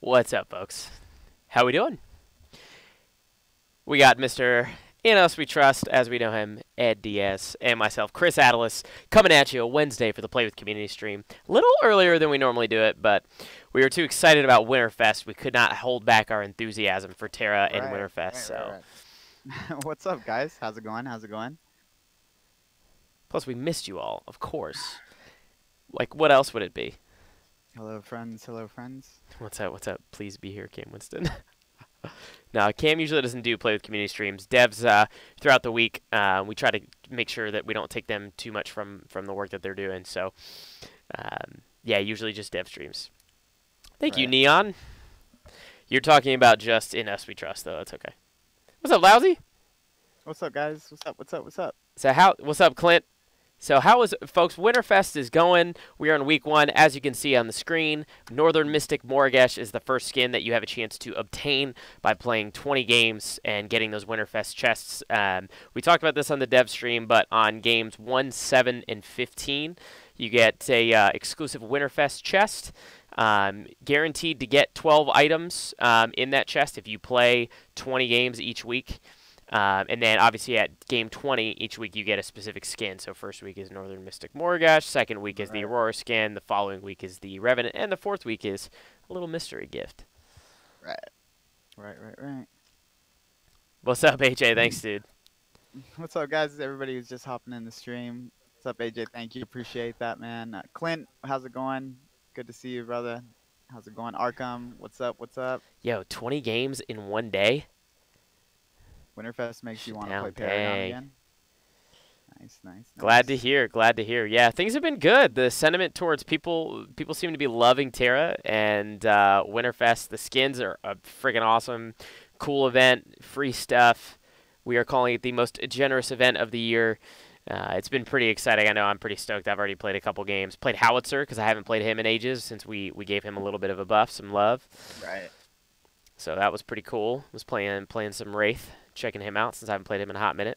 What's up, folks? How we doing? We got Mr. In Us We Trust, as we know him, Ed Diaz, and myself, Chris Atalis, coming at you a Wednesday for the Play with Community stream. A little earlier than we normally do it, but we were too excited about Winterfest. We could not hold back our enthusiasm for Terra and Winterfest. Right. What's up, guys? How's it going? How's it going? Plus, we missed you all, of course. Like, what else would it be? Hello, friends. Hello, friends. What's up? What's up? Please be here, Cam Winston. No, Cam usually doesn't do Play with Community streams. Devs, throughout the week, we try to make sure that we don't take them too much from the work that they're doing. So, yeah, usually just dev streams. Thank you, Neon. You're talking about just In Us We Trust, though. That's okay. What's up, Lousy? What's up, guys? What's up? What's up? What's up? So what's up, Clint? So how is, folks, Winterfest is going. We are in week 1, as you can see on the screen. Northern Mystic Morgesh is the first skin that you have a chance to obtain by playing 20 games and getting those Winterfest chests. We talked about this on the dev stream, but on games 1, 7, and 15, you get a exclusive Winterfest chest. Guaranteed to get 12 items in that chest if you play 20 games each week. And then, obviously, at Game 20, each week you get a specific skin. So, first week is Northern Mystic Morgesh, second week is the Aurora skin, the following week is the Revenant, and the fourth week is a little mystery gift. Right. What's up, AJ? Thanks, dude. What's up, guys? Everybody who's just hopping in the stream. What's up, AJ? Thank you. Appreciate that, man. Clint, how's it going? Good to see you, brother. How's it going? Arkham, what's up? What's up? Yo, 20 games in one day? Winterfest makes you want to play Paragon again. Nice. Glad to hear. Yeah, things have been good. The sentiment towards people seem to be loving Terra, and Winterfest, the skins are a freaking awesome, cool event, free stuff. We are calling it the most generous event of the year. It's been pretty exciting. I know I'm pretty stoked. I've already played a couple games. Played Howitzer because I haven't played him in ages since we gave him a little bit of a buff, some love. Right. So that was pretty cool. Was playing some Wraith, checking him out since I haven't played him in a hot minute.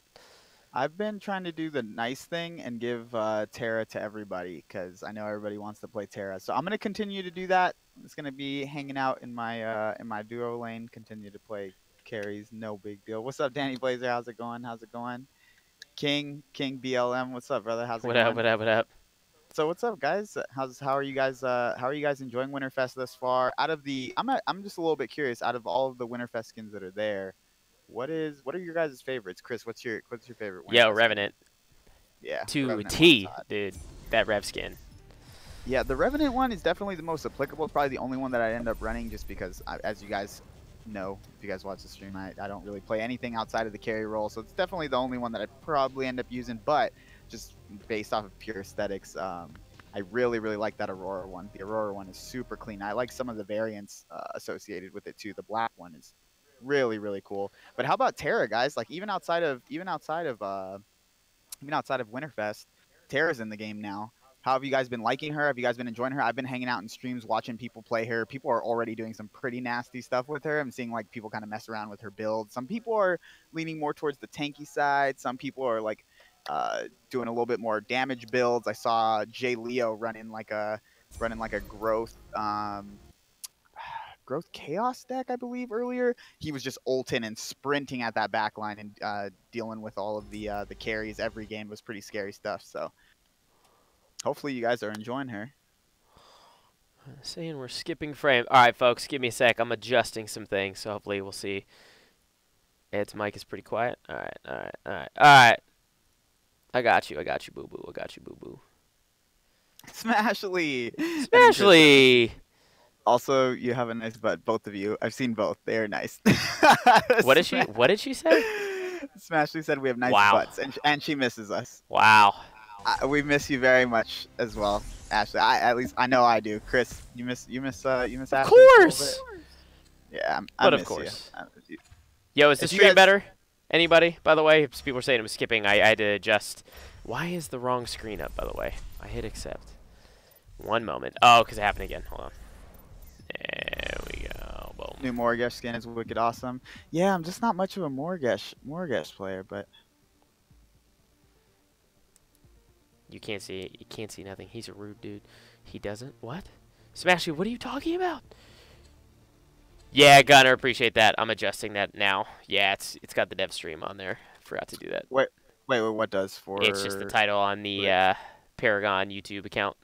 I've been trying to do the nice thing and give Terra to everybody because I know everybody wants to play Terra. So I'm going to continue to do that. It's going to be hanging out in my duo lane, continue to play carries, no big deal. What's up, Danny Blazer? How's it going? King BLM, what's up, brother? How's it going? What up? So what's up, guys? How are you guys enjoying Winterfest thus far? I'm just a little bit curious. Out of all of the Winterfest skins that are there, what are your guys' favorites? Chris, what's your favorite one? Yo, Revenant. Yeah. To T, dude. That Rev skin. Yeah, the Revenant one is definitely the most applicable. It's probably the only one that I end up running just because, as you guys know, if you guys watch the stream, I don't really play anything outside of the carry role, so it's definitely the only one that I probably end up using. But just based off of pure aesthetics, I really like that Aurora one. The Aurora one is super clean. I like some of the variants associated with it too. The black one is really cool. But how about Terra, guys? Like even outside of Winterfest, Terra's in the game now. How have you guys been liking her? Have you guys been enjoying her? I've been hanging out in streams watching people play her. People are already doing some pretty nasty stuff with her. I'm seeing like people kind of mess around with her build. Some people are leaning more towards the tanky side. Some people are like doing a little bit more damage builds. I saw Jay Leo running like a growth chaos deck, I believe, earlier. He was just ulting and sprinting at that backline and dealing with all of the carries every game. Was pretty scary stuff. So hopefully you guys are enjoying her. Saying we're skipping frame. All right, folks, give me a sec. I'm adjusting some things, so hopefully we'll see. Ed's mic is pretty quiet. All right. I got you, boo-boo. Smashly! Also, you have a nice butt, both of you. I've seen both. They are nice. What did she say? Smashly said we have nice butts, and she misses us. Wow. We miss you very much as well, Ashley. At least I know I do. Chris, you miss Ashley. Of course. Yeah, but of course. Yo, is the stream better? Anybody? By the way, people are saying it was skipping. I had to adjust. Why is the wrong screen up? By the way, I hit accept. One moment. Oh, because it happened again. Hold on. There we go. Boom. New Morgesh skin is wicked awesome. Yeah, I'm just not much of a Morgesh player, but. You can't see it. You can't see nothing. He's a rude dude. He doesn't. What? Smashy, what are you talking about? Yeah, Gunner, appreciate that. I'm adjusting that now. Yeah, it's got the dev stream on there. Forgot to do that. Wait, what does It's just the for? title on the Paragon YouTube account.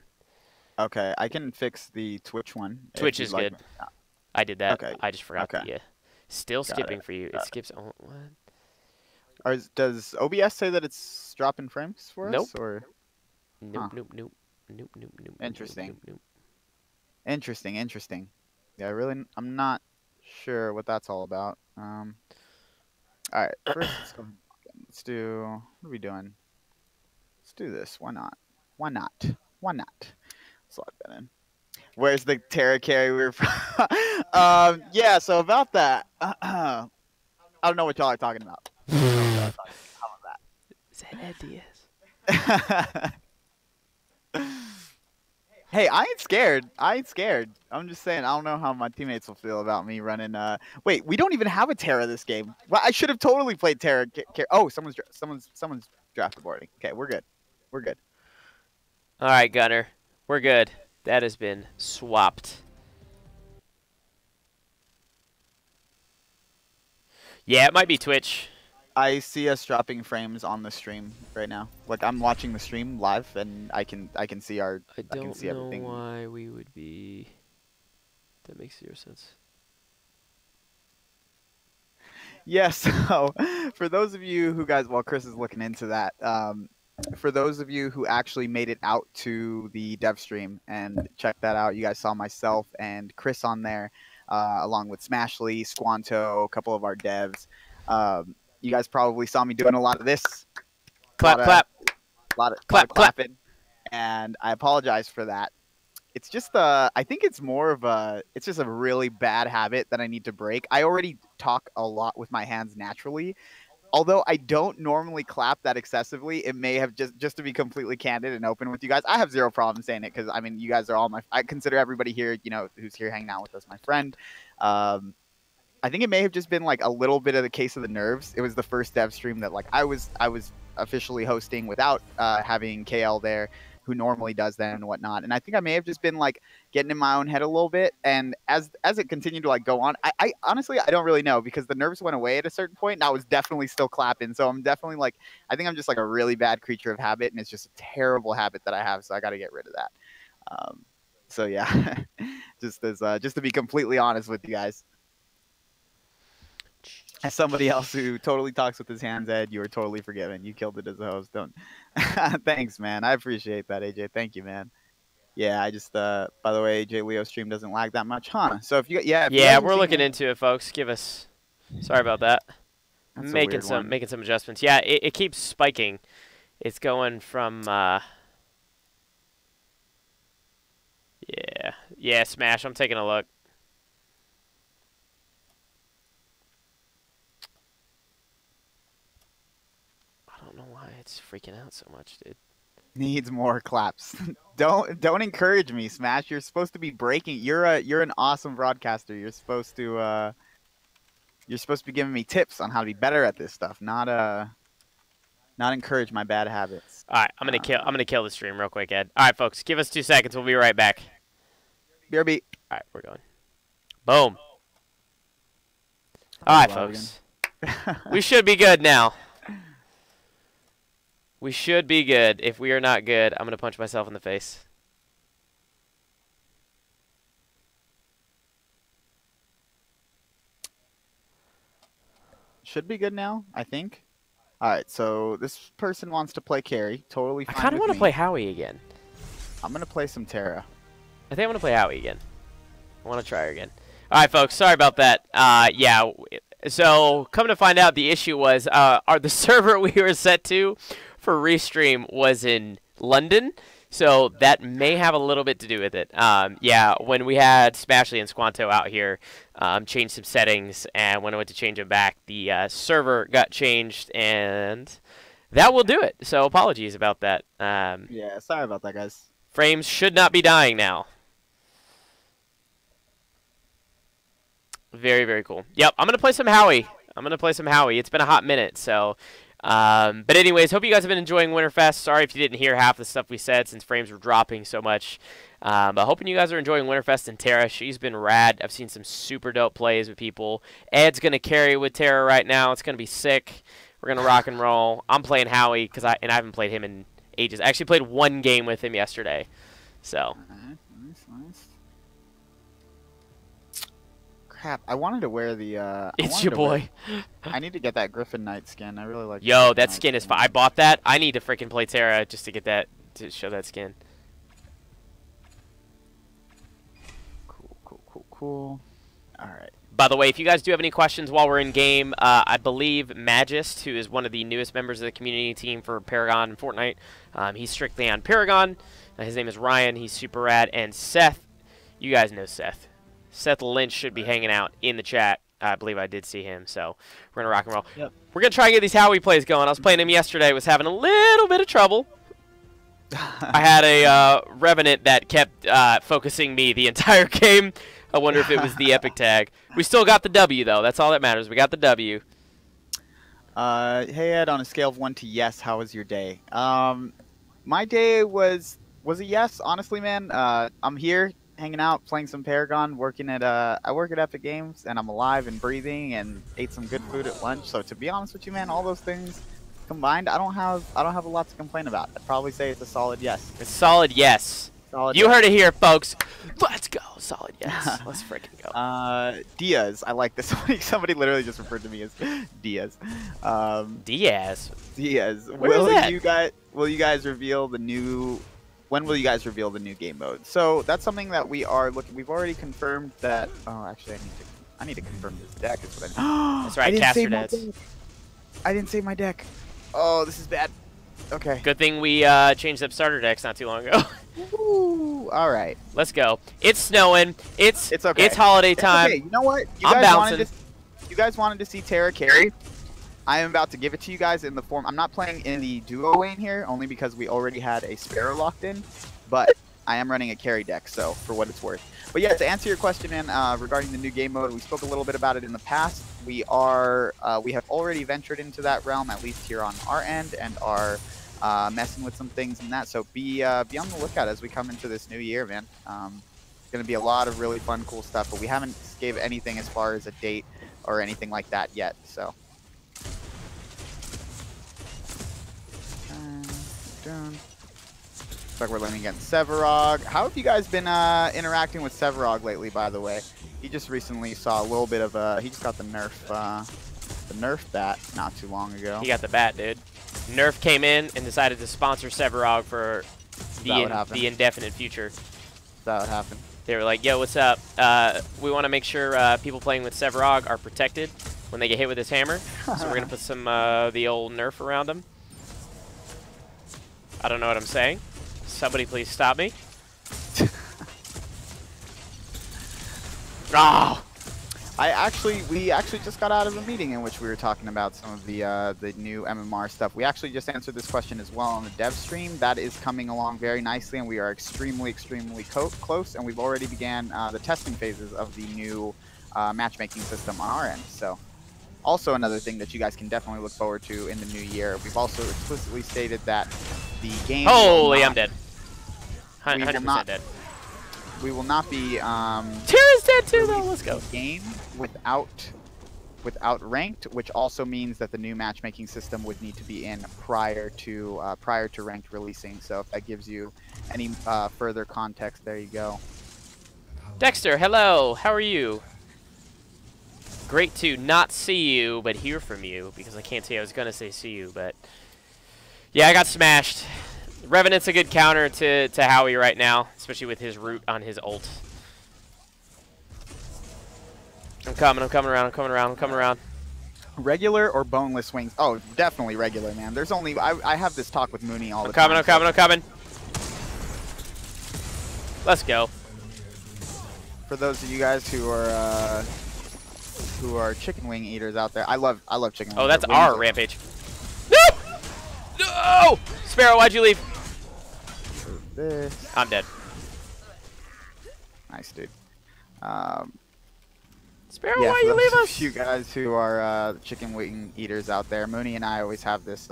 Okay, I can fix the Twitch one if Twitch you'd is like. good. I did that. Okay, I just forgot okay, the still got skipping it. for you. It Got skips. Oh, what? Does OBS say that it's dropping frames for us, Nope. or? Nope. Huh. Nope. Nope. Nope. Nope. Nope. Interesting. Nope. Nope. Interesting. Yeah, really, I'm not sure what that's all about. All right, first let's go. Let's do. What are we doing? Let's do this. Why not? Why not? Why not? Let's lock that in. Where's the Terra carry we were from? Yeah. So about that, I don't know what y'all are talking about. How Zed Diaz. about that? Hey, I ain't scared. I'm just saying, I don't know how my teammates will feel about me running. Wait, we don't even have a Terra this game. Well, I should have totally played Terra. Oh, someone's draft boarding. Okay, we're good. We're good. All right, Gunner. We're good. That has been swapped. Yeah, it might be Twitch. I see us dropping frames on the stream right now. Like I'm watching the stream live, and I can see our. I can don't see know everything. why we would be. That makes zero sense. Yes. So, for those of you who while Chris is looking into that, for those of you who actually made it out to the dev stream and check that out, you guys saw myself and Chris on there, along with Smashly, Squanto, a couple of our devs. You guys probably saw me doing a lot of this. Clap. A lot of clapping. And I apologize for that. It's just I think it's more of it's just a really bad habit that I need to break. I already talk a lot with my hands naturally. Although I don't normally clap that excessively, it may have just to be completely candid and open with you guys. I have zero problem saying it because I mean you guys are all I consider everybody here, who's here hanging out with us, my friend. I think it may have just been like a little bit of the case of the nerves. It was the first dev stream that like I was officially hosting without having KL there, who normally does that and whatnot. And I think I may have just been like getting in my own head a little bit. And as it continued to like go on, I honestly I don't really know because the nerves went away at a certain point and I was definitely still clapping. So I'm definitely like I think I'm just like a really bad creature of habit, and it's just a terrible habit that I have. So I got to get rid of that. So yeah, just to be completely honest with you guys. As somebody else who totally talks with his hands, Ed, you are totally forgiven. You killed it as a host. Don't. Thanks, man. I appreciate that, AJ. Thank you, man. Yeah, I just by the way, AJ Leo stream doesn't lag that much, huh? So if you we're looking into it, folks. Sorry about that. Making some adjustments. Yeah, it keeps spiking. It's going from yeah, Smash. I'm taking a look. It's freaking out so much, dude. Needs more claps. Don't encourage me, Smash. You're supposed to be breaking. You're an awesome broadcaster. You're supposed to be giving me tips on how to be better at this stuff, not encourage my bad habits. All right, I'm gonna kill the stream real quick, Ed. All right, folks, give us 2 seconds. We'll be right back. BRB. All right, we're going. Boom. All right, folks. We should be good now. We should be good. If we are not good, I'm going to punch myself in the face. Should be good now, I think. All right, so this person wants to play carry. Totally fine. I kind of want to play Howie again. I'm going to play some Terra. I think I'm going to play Howie again. I want to try her again. All right, folks. Sorry about that. Yeah. So, come to find out, the issue was the server we were set to for Restream was in London, so that may have a little bit to do with it. Yeah, when we had Smashly and Squanto out here, changed some settings, and when I went to change them back, the server got changed, and that will do it. So apologies about that. Yeah, sorry about that, guys. Frames should not be dying now. Very, very cool. Yep, I'm going to play some Howie. It's been a hot minute, so... But anyways, hope you guys have been enjoying Winterfest. Sorry if you didn't hear half the stuff we said since frames were dropping so much. But hoping you guys are enjoying Winterfest and Terra. She's been rad. I've seen some super dope plays with people. Ed's going to carry with Terra right now. It's going to be sick. We're going to rock and roll. I'm playing Howie because I haven't played him in ages. I actually played one game with him yesterday. So. Nice. Crap, I wanted to wear the, it's your boy. I need to get that Griffin Knight skin. I really like Yo, that skin is fine. I bought that. I need to freaking play Terra just to get that, to show that skin. Cool. Alright. By the way, if you guys do have any questions while we're in game, I believe Magist, who is one of the newest members of the community team for Paragon and Fortnite, he's strictly on Paragon. His name is Ryan. He's super rad. And Seth, you guys know Seth. Seth Lynch should be hanging out in the chat. I believe I did see him, so we're going to rock and roll. Yep. We're going to try and get these Howie plays going. I was playing him yesterday. Was having a little bit of trouble. I had a Revenant that kept focusing me the entire game. I wonder if it was the epic tag. We still got the W, though. That's all that matters. We got the W. Hey, Ed, on a scale of 1 to yes, how was your day? My day was a yes, honestly, man. I'm here, hanging out, playing some Paragon, working at, I work at Epic Games, and I'm alive and breathing, and ate some good food at lunch. So to be honest with you, man, all those things combined, I don't have a lot to complain about. I'd probably say it's a solid yes. A solid yes. You heard it here, folks. Let's go. Solid yes. Let's freaking go. Diaz. I like this. Somebody literally just referred to me as Diaz. Diaz. Will you guys reveal the new? When will you guys reveal the new game mode? So that's something that we are looking. We've already confirmed that. Oh, actually, I need to confirm this deck. Is what I need. That's right. Caster Dads. I didn't save my deck. Oh, this is bad. Okay. Good thing we changed up starter decks not too long ago. Ooh, all right. Let's go. It's snowing. It's okay. It's holiday time. Okay. You know what? You guys wanted to see Terra carry. I am about to give it to you guys in the form. I'm not playing in the duo lane here, only because we already had a Sparrow locked in. But I am running a carry deck, so for what it's worth. But yeah, to answer your question, man, regarding the new game mode, we spoke a little bit about it in the past. We have already ventured into that realm, at least here on our end, and are messing with some things in that. So be on the lookout as we come into this new year, man. It's going to be a lot of really fun, cool stuff, but we haven't gave anything as far as a date or anything like that yet. So. Looks like we're learning against Sevarog. How have you guys been interacting with Sevarog lately, by the way? He just recently saw a little bit of he just got the Nerf bat not too long ago. He got the bat, dude. Nerf came in and decided to sponsor Sevarog for the indefinite future. Is that what happened? They were like, yo, what's up? We want to make sure people playing with Sevarog are protected when they get hit with this hammer. So we're going to put some the old Nerf around them. I don't know what I'm saying. Somebody please stop me. Oh! We actually just got out of a meeting in which we were talking about some of the new MMR stuff. We actually just answered this question as well on the dev stream. That is coming along very nicely, and we are extremely close. And we've already began the testing phases of the new matchmaking system on our end. So, also another thing that you guys can definitely look forward to in the new year. We've also explicitly stated that the game. Holy, I'm dead. 100% dead. We will not be Terra's dead too though. Let's go. Game without ranked, which also means that the new matchmaking system would need to be in prior to ranked releasing. So if that gives you any further context, there you go. Dexter, hello. How are you? Great to not see you, but hear from you, because I can't say I was gonna say see you, but yeah, I got smashed. Revenant's a good counter to Howie right now, especially with his root on his ult. I'm coming around. Regular or boneless wings? Oh, definitely regular, man. There's only I have this talk with Mooney all the time. I'm coming. Let's go. For those of you guys who are chicken wing eaters out there, I love chicken wings. Oh, that's our rampage. No! No! Sparrow, why'd you leave? I'm dead. Nice, dude. Sparrow, Yeah, why for you leave those us? of you guys who are chicken wing eaters out there, Mooney and I always have this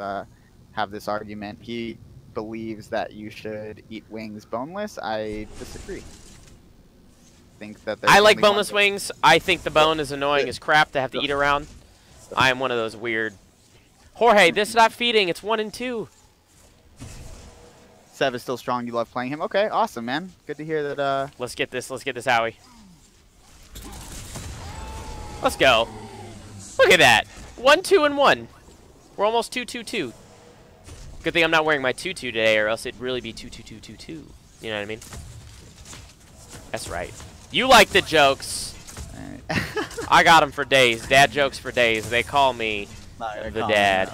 argument. He believes that you should eat wings boneless. I disagree. Think that there's I like only one boneless way. wings. I think the bone is annoying as crap to have to eat around. I am one of those weird. Jorge, this is not feeding. It's 1 and 2. Sev is still strong. You love playing him. Okay, awesome, man. Good to hear that. Let's get this. Let's get this, Howie. Let's go. Look at that. 1, 2, and 1. We're almost 2, 2, 2. Good thing I'm not wearing my tutu today, or else it'd really be 2, 2, 2, 2, 2. You know what I mean? That's right. You like the jokes. Right. I got them for days. Dad jokes for days. They call me the dad.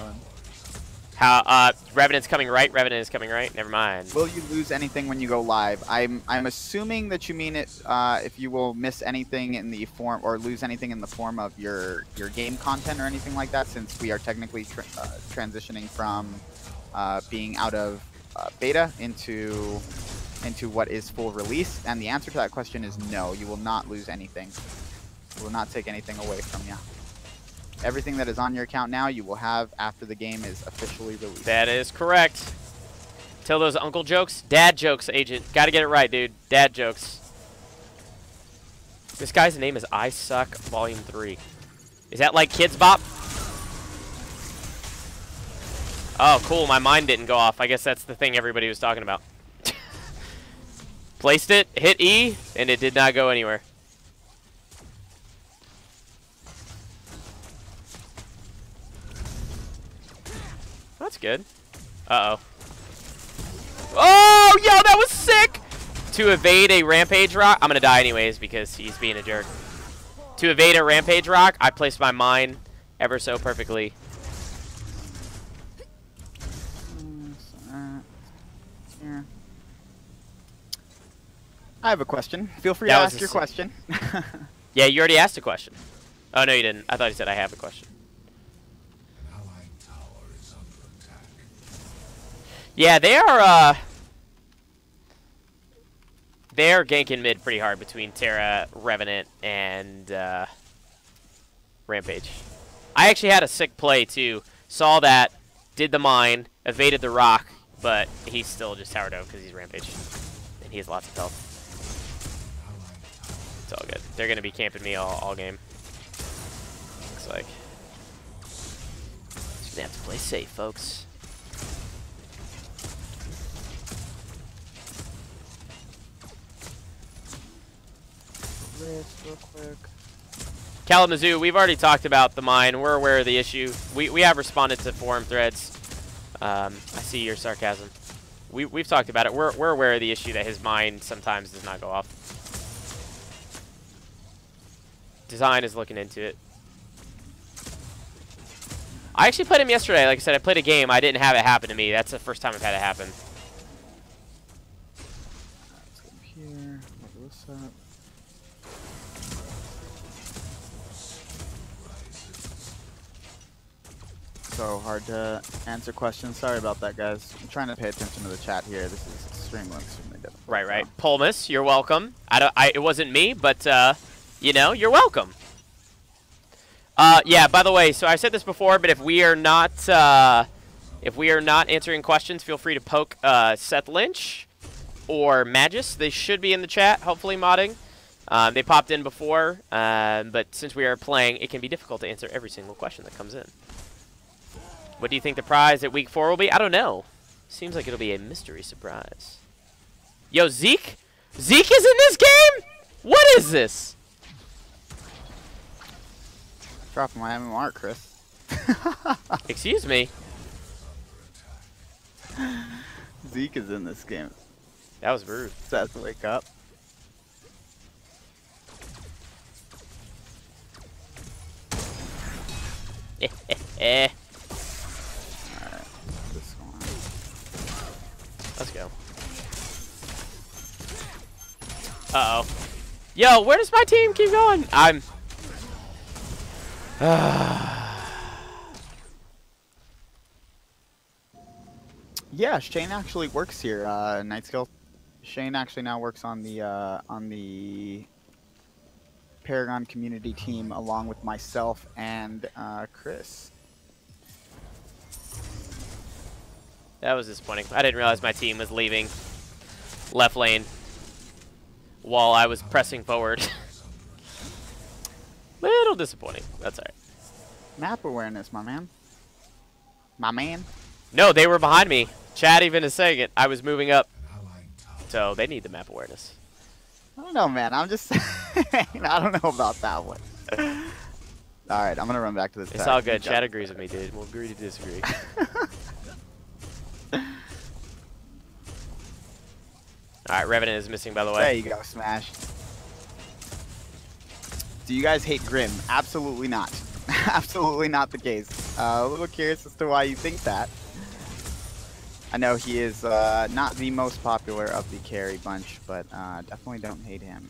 How? Revenant's coming right. Revenant is coming right. Never mind. Will you lose anything when you go live? I'm assuming that you mean it. If you will miss anything in the form or lose anything in the form of your game content or anything like that, since we are technically transitioning from being out of beta into what is full release. And the answer to that question is no. You will not lose anything. We will not take anything away from you. Everything that is on your account now, you will have after the game is officially released. That is correct. Tell those uncle jokes. Dad jokes, Agent. Gotta get it right, dude. Dad jokes. This guy's name is I Suck Volume 3. Is that like Kids Bop? Oh, cool. My mind didn't go off. I guess that's the thing everybody was talking about. Placed it, hit E, and it did not go anywhere. That's good. Uh-oh. Oh, yo, that was sick! To evade a Rampage Rock. I'm going to die anyways because he's being a jerk. To evade a Rampage Rock, I placed my mine ever so perfectly. I have a question. Feel free to ask your question. Yeah, you already asked a question. Oh, no, you didn't. I thought you said I have a question. Yeah, they are ganking mid pretty hard between Terra, Revenant, and Rampage. I actually had a sick play too. Saw that, did the mine, evaded the rock, but he's still just towered out because he's Rampage. And he has lots of health. It's all good. They're going to be camping me all game. Looks like. Just going to have to play safe, folks. Real quick. Kalamazoo, we've already talked about the mine. We're aware of the issue. We have responded to forum threads. I see your sarcasm. We've talked about it. We're aware of the issue that his mine sometimes does not go off. Design is looking into it. I actually played him yesterday. Like I said, I played a game. I didn't have it happen to me. That's the first time I've had it happen. Let's go here. Level this up. So hard to answer questions. Sorry about that, guys. I'm trying to pay attention to the chat here. This is extremely difficult. Right. Polmus, you're welcome. It wasn't me, but you know, you're welcome. Yeah. By the way, so I said this before, but if we are not answering questions, feel free to poke Seth Lynch or Magus. They should be in the chat. Hopefully, modding. They popped in before, but since we are playing, it can be difficult to answer every single question that comes in. What do you think the prize at week 4 will be? I don't know. Seems like it'll be a mystery surprise. Yo, Zeke? Zeke is in this game? What is this? Dropping my MMR, Chris. Excuse me. Zeke is in this game. That was rude. Seth, wake up. Eh. Alright, this one. Let's go. Uh-oh. Yo, where does my team keep going? I'm... Yeah, Shane actually works here, Night Skill. Shane actually now works on the Paragon Community team along with myself and Chris. That was disappointing. I didn't realize my team was leaving left lane while I was pressing forward. Little disappointing. That's all right. Map awareness, my man. My man. No, they were behind me. Chad even is saying it. I was moving up. So they need the map awareness. I don't know, man. I'm just saying. I don't know about that one. All right, I'm going to run back to this. It's all good. Chad agrees with me, dude. We'll agree to disagree. All right, Revenant is missing, by the way. There you go, Smash. Do you guys hate Grim? Absolutely not. Absolutely not the case. A little curious as to why you think that. I know he is not the most popular of the carry bunch, but definitely don't hate him.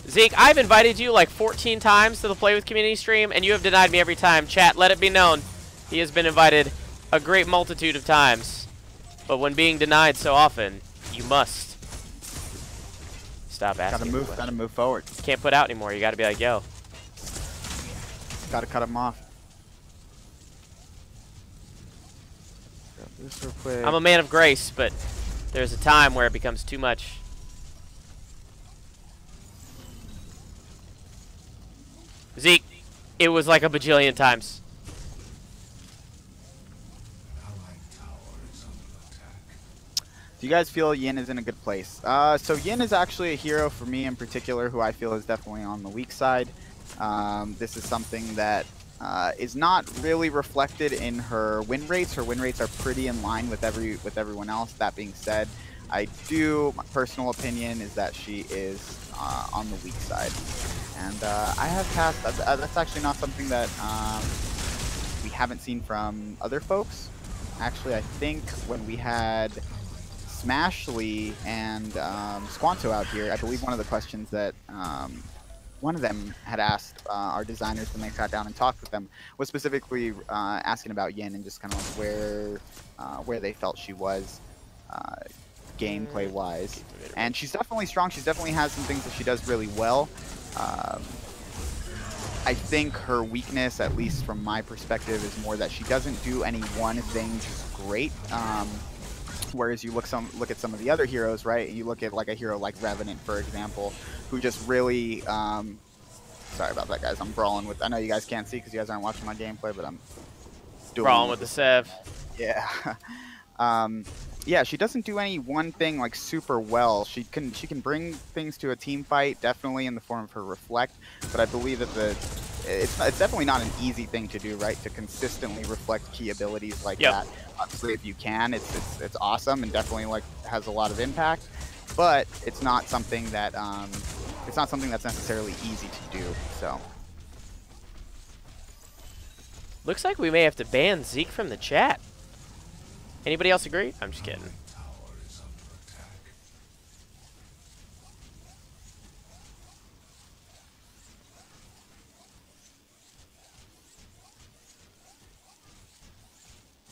Zeke, I've invited you like 14 times to the Play with Community stream, and you have denied me every time. Chat, let it be known. He has been invited a great multitude of times. But when being denied so often, you must stop asking. Gotta move forward. Can't put out anymore. You gotta be like, yo. Gotta cut him off. Grab this real quick. I'm a man of grace, but there's a time where it becomes too much. Zeke, it was like a bajillion times. Do you guys feel Yin is in a good place? So Yin is actually a hero for me in particular who I feel is definitely on the weak side. This is something that is not really reflected in her win rates. Her win rates are pretty in line with everyone else. That being said, my personal opinion is that she is on the weak side. And I have passed, that's actually not something that we haven't seen from other folks. Actually, I think when we had Smashly and Squanto out here, I believe one of the questions that one of them had asked our designers when they sat down and talked with them was specifically asking about Yin and just kind of where they felt she was gameplay wise. And she's definitely strong. She definitely has some things that she does really well. I think her weakness, at least from my perspective, is more that she doesn't do any one thing just great. Whereas you look at some of the other heroes, right? You look at like a hero like Revenant, for example, who just really sorry about that, guys. I'm brawling with. I know you guys can't see because you guys aren't watching my gameplay, but I'm brawling with the Sev. Yeah. Yeah, she doesn't do any one thing like super well. She can bring things to a team fight, definitely in the form of her reflect. But I believe that it's definitely not an easy thing to do, right? To consistently reflect key abilities like that. Obviously, if you can, it's awesome and definitely like has a lot of impact. But it's not something that that's necessarily easy to do. So. Looks like we may have to ban Zeke from the chat. Anybody else agree? I'm just kidding.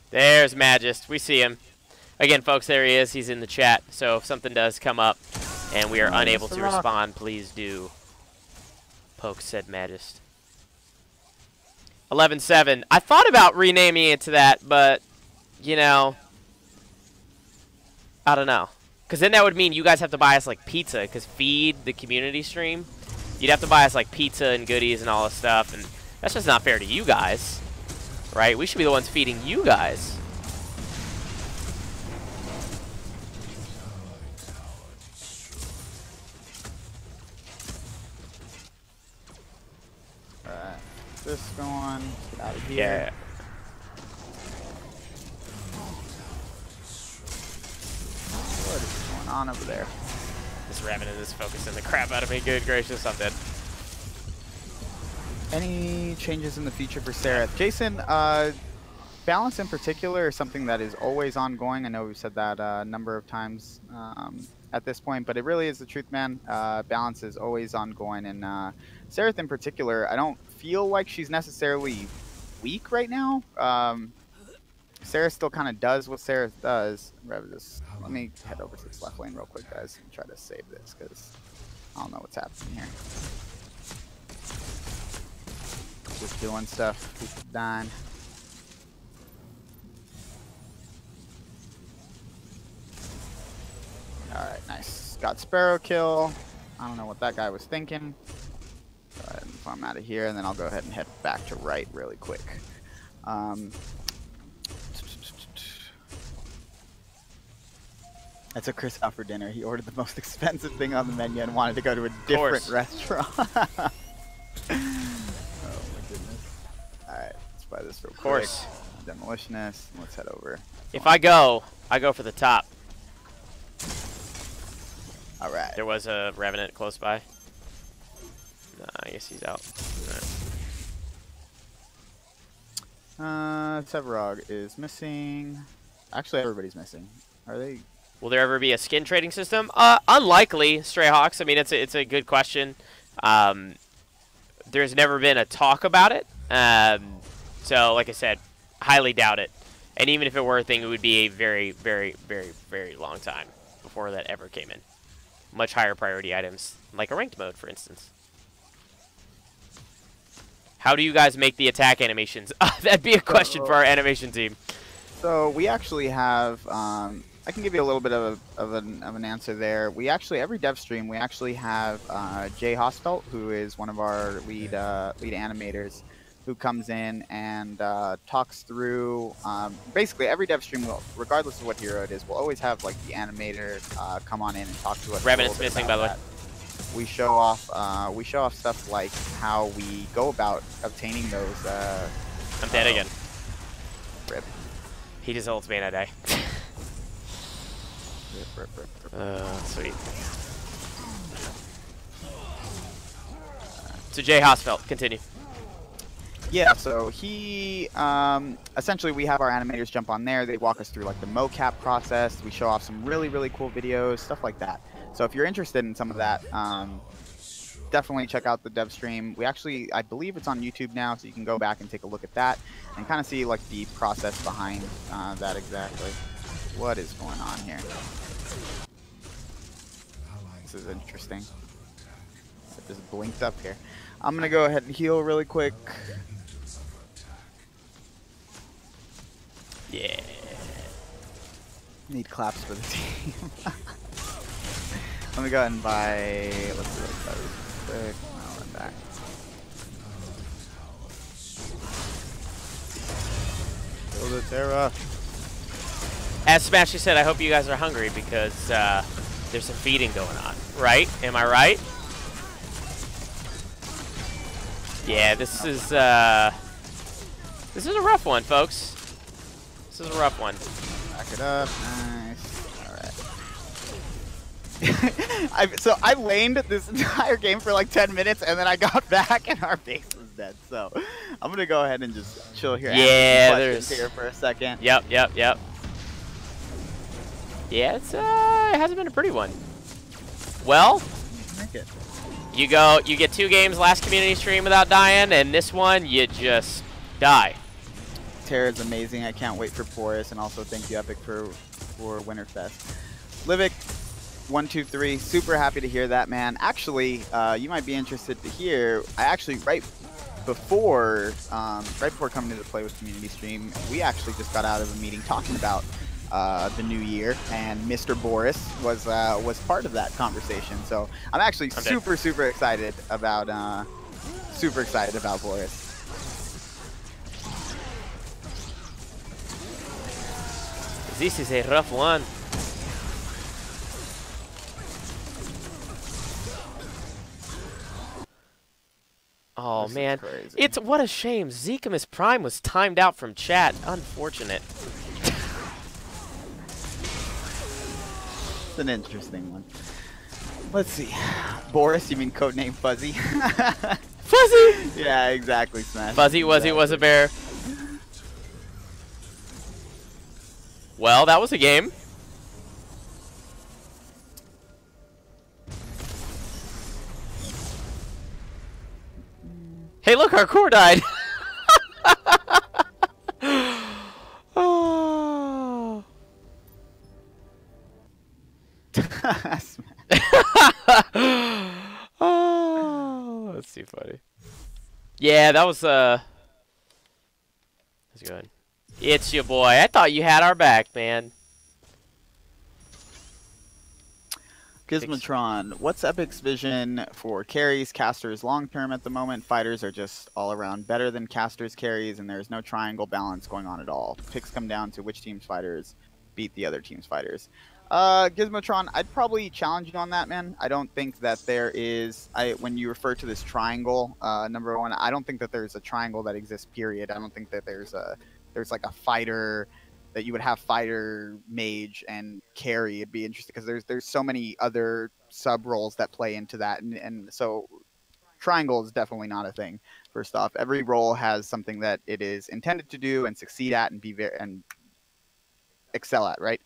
There's Magist. We see him. Again, folks, there he is. He's in the chat. So if something does come up and we are unable to respond, please do. Poke said Magist. 11-7. I thought about renaming it to that, but, you know, I don't know. Because then that would mean you guys have to buy us, like, pizza. Because feed the community stream, you'd have to buy us, like, pizza and goodies and all this stuff. And that's just not fair to you guys. Right? We should be the ones feeding you guys. Alright. This going. Get out of here. Yeah. What is going on over there? This Revenant is focusing the crap out of me. Good gracious, I'm dead. Any changes in the future for Sereth? Jason, balance in particular is something that is always ongoing. I know we've said that a number of times at this point, but it really is the truth, man. Balance is always ongoing, and Sereth in particular, I don't feel like she's necessarily weak right now. Sarah still kind of does what Sarah does. Let me head over to this left lane real quick, guys, and try to save this because I don't know what's happening here. Just doing stuff. People dying. Alright, nice. Got Sparrow kill. I don't know what that guy was thinking. Go ahead and farm out of here, and then I'll go ahead and head back to right really quick. That's what Chris got for dinner. He ordered the most expensive thing on the menu and wanted to go to a different restaurant. Oh my goodness. Alright, let's buy this real quick. Of course. Demolitionist. Let's head over. If I go for the top. Alright. There was a Revenant close by. Nah, I guess he's out. Alright. Severog is missing. Actually, everybody's missing. Are they? Will there ever be a skin trading system? Unlikely, Stray Hawks. I mean, it's a good question. There's never been a talk about it. So, like I said, highly doubt it. And even if it were a thing, it would be a very, very, very, very long time before that ever came in. Much higher priority items, like a ranked mode, for instance. How do you guys make the attack animations? That'd be a question for our animation team. So we actually have, I can give you a little bit of an answer there. We actually, every dev stream, we actually have Jay Hosfelt, who is one of our lead animators, who comes in and talks through, basically every dev stream, regardless of what hero it is, we'll always have like the animator come on in and talk to us. Revenant's missing, by the way. We show off stuff like how we go about obtaining those. I'm dead again. Rip. He just ults me and I die. Rip. Sweet. So Jay Hosfelt, continue. Yeah, so he, essentially we have our animators jump on there, they walk us through like the mocap process, we show off some really, really cool videos, stuff like that. So if you're interested in some of that, definitely check out the dev stream. We actually, I believe it's on YouTube now, so you can go back and take a look at that and kind of see like the process behind that exactly. What is going on here? This is interesting. It just blinked up here. I'm gonna go ahead and heal really quick. Yeah. Need claps for the team. Let me go ahead and buy. Let's do this quick. I'll run back. Hero Terra. As Smashy said, I hope you guys are hungry because there's some feeding going on. Right? Am I right? Yeah, this is a rough one, folks. This is a rough one. Back it up. Nice. Alright. So I laned this entire game for like 10 minutes and then I got back and our base was dead. So I'm going to go ahead and just chill here. Yeah, there's here for a second. Yep. Yeah, it's it hasn't been a pretty one. Well, Make it. you get 2 games last community stream without dying, and this one you just die. Terra's amazing. I can't wait for Boris, and also thank you, Epic, for Winterfest. Livic 123, super happy to hear that, man. Actually, you might be interested to hear. I actually right before coming to the Play with Community stream, we actually just got out of a meeting talking about the new year, and Mr. Boris was part of that conversation. So I'm actually super excited about Boris. This is a rough one. Oh man, it's what a shame. Zekimus Prime was timed out from chat. Unfortunate. It's an interesting one. Let's see. Boris, you mean codename Fuzzy? Fuzzy! Yeah, exactly, Smash. Fuzzy was a bear. Well, that was a game. Hey, look, our core died. Oh. Oh, that's too funny. Yeah, that was that's good. It's your boy. I thought you had our back, man. Gizmotron, what's Epic's vision for carries, casters long term at the moment? Fighters are just all around better than casters carries, and there's no triangle balance going on at all. Picks come down to which team's fighters beat the other team's fighters. Gizmotron, I'd probably challenge you on that, man. I don't think that there is, when you refer to this triangle, number one, I don't think that there's a triangle that exists, period. I don't think that there's like a fighter that you would have fighter, mage, and carry. It'd be interesting because there's so many other sub roles that play into that, and so triangle is definitely not a thing. First off, every role has something that it is intended to do and succeed at and and excel at, right?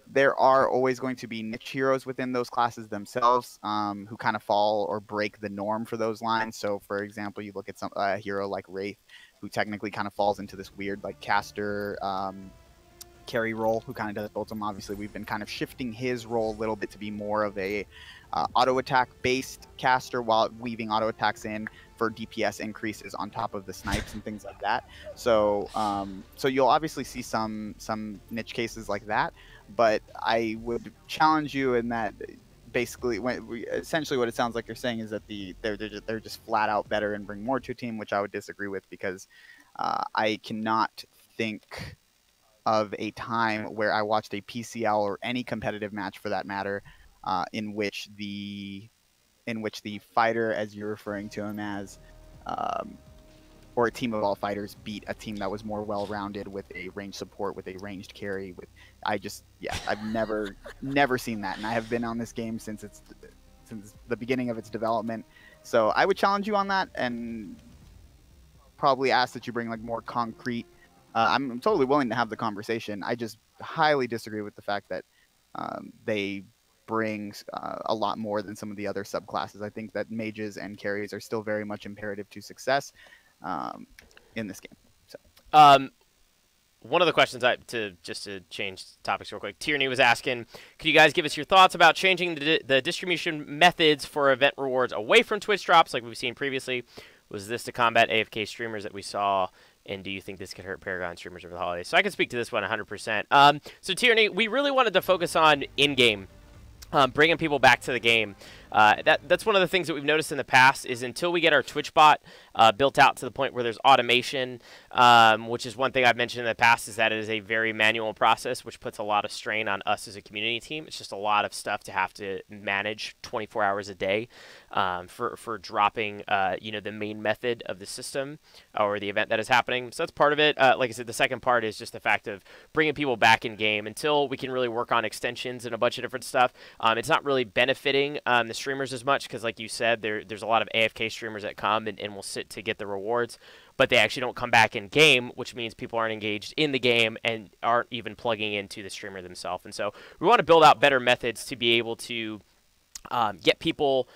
There are always going to be niche heroes within those classes themselves who kind of fall or break the norm for those lines. So, for example, you look at a hero like Wraith, who technically kind of falls into this weird like caster carry role, who kind of does both of them. Obviously, we've been kind of shifting his role a little bit to be more of a auto attack based caster, while weaving auto attacks in for DPS increases on top of the snipes and things like that. So so you'll obviously see some niche cases like that, but I would challenge you in that basically essentially what it sounds like you're saying is that they're just flat out better and bring more to a team, which I would disagree with, because I cannot think of a time where I watched a PCL or any competitive match for that matter, in which the fighter, as you're referring to him as, or a team of all fighters, beat a team that was more well-rounded with a ranged support, with a ranged carry. I've never seen that, and I have been on this game since the beginning of its development. So I would challenge you on that, and probably ask that you bring like more concrete. I'm totally willing to have the conversation. I just highly disagree with the fact that they bring a lot more than some of the other subclasses. I think that mages and carries are still very much imperative to success in this game. So. One of the questions just to change topics real quick, Tierney was asking, could you guys give us your thoughts about changing the distribution methods for event rewards away from Twitch drops like we've seen previously? Was this to combat AFK streamers that we saw? And do you think this could hurt Paragon streamers over the holidays? So I can speak to this one 100%. So Tierney, we really wanted to focus on in-game, bringing people back to the game. That's one of the things that we've noticed in the past is until we get our Twitch bot built out to the point where there's automation, which is one thing I've mentioned in the past, is that it is a very manual process, which puts a lot of strain on us as a community team. It's just a lot of stuff to have to manage 24 hours a day for dropping the main method of the system or the event that is happening. So that's part of it. Like I said, the second part is just the fact of bringing people back in game until we can really work on extensions and a bunch of different stuff. It's not really benefiting the streamers as much because, like you said, there's a lot of AFK streamers that come and will sit to get the rewards, but they actually don't come back in game, which means people aren't engaged in the game and aren't even plugging into the streamer themselves. And so we want to build out better methods to be able to get people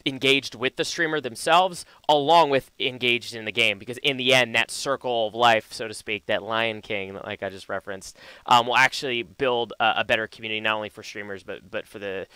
engaged with the streamer themselves along with engaged in the game, because in the end that circle of life, so to speak, that Lion King like I just referenced, will actually build a better community, not only for streamers but for the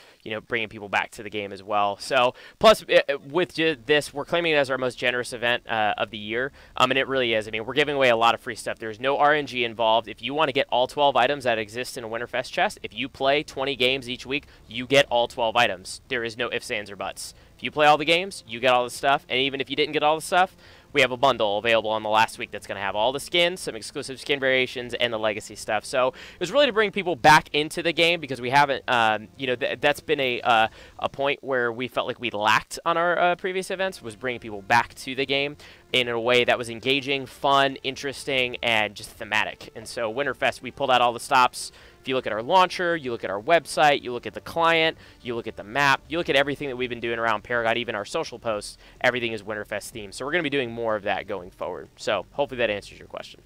bringing people back to the game as well. So plus with this, we're claiming it as our most generous event of the year, and it really is. I mean, we're giving away a lot of free stuff. There's no RNG involved. If you want to get all 12 items that exist in a Winterfest chest, if you play 20 games each week, you get all 12 items. There is no ifs, ands, or buts. If you play all the games, you get all the stuff. And even if you didn't get all the stuff, we have a bundle available on the last week that's going to have all the skins, some exclusive skin variations, and the legacy stuff. So it was really to bring people back into the game, because we haven't, that's been a point where we felt like we lacked on our previous events, was bringing people back to the game in a way that was engaging, fun, interesting, and just thematic. And so Winterfest, we pulled out all the stops. If you look at our launcher, you look at our website, you look at the client, you look at the map, you look at everything that we've been doing around Paragon, even our social posts, everything is Winterfest themed. So we're going to be doing more of that going forward. So hopefully that answers your question.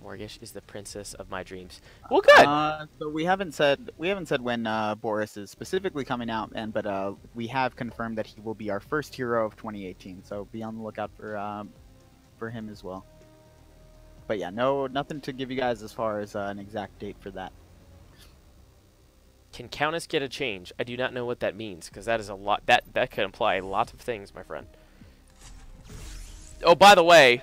Morgish is the princess of my dreams. Well, good. So we haven't said when Boris is specifically coming out, but we have confirmed that he will be our first hero of 2018. So be on the lookout for him as well. But yeah, nothing to give you guys as far as an exact date for that. Can Countess get a change? I do not know what that means, because that is a lot. That could imply a lot of things, my friend. Oh, by the way,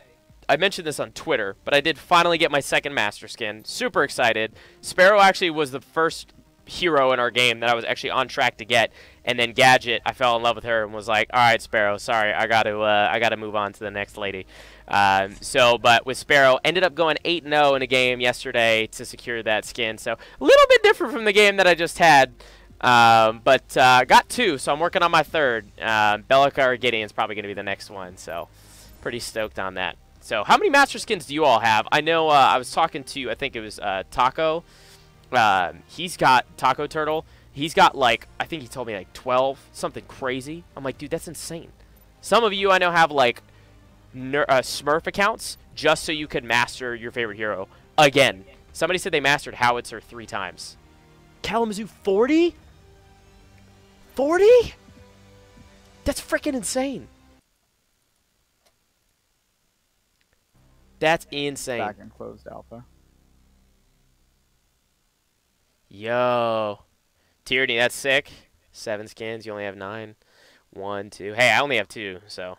I mentioned this on Twitter, but I did finally get my second Master Skin. Super excited. Sparrow actually was the first hero in our game that I was actually on track to get, and then Gadget, I fell in love with her and was like, all right, Sparrow, sorry, I got to move on to the next lady. But with Sparrow, ended up going 8-0 in a game yesterday to secure that skin. So a little bit different from the game that I just had, but got 2, so I'm working on my 3rd. Bellica or Gideon's probably going to be the next one, so pretty stoked on that. So how many Master Skins do you all have? I know I was talking to, I think it was Taco. He's got Taco Turtle. He's got, like, I think he told me, like, 12, something crazy. I'm like, dude, that's insane. Some of you I know have, like, Smurf accounts just so you could master your favorite hero. Again, somebody said they mastered Howitzer 3 times. Kalamazoo 40? 40? That's freaking insane. That's insane. Back in closed alpha. Yo. Tierney, that's sick. 7 skins. You only have 9. 1, 2. Hey, I only have 2, so.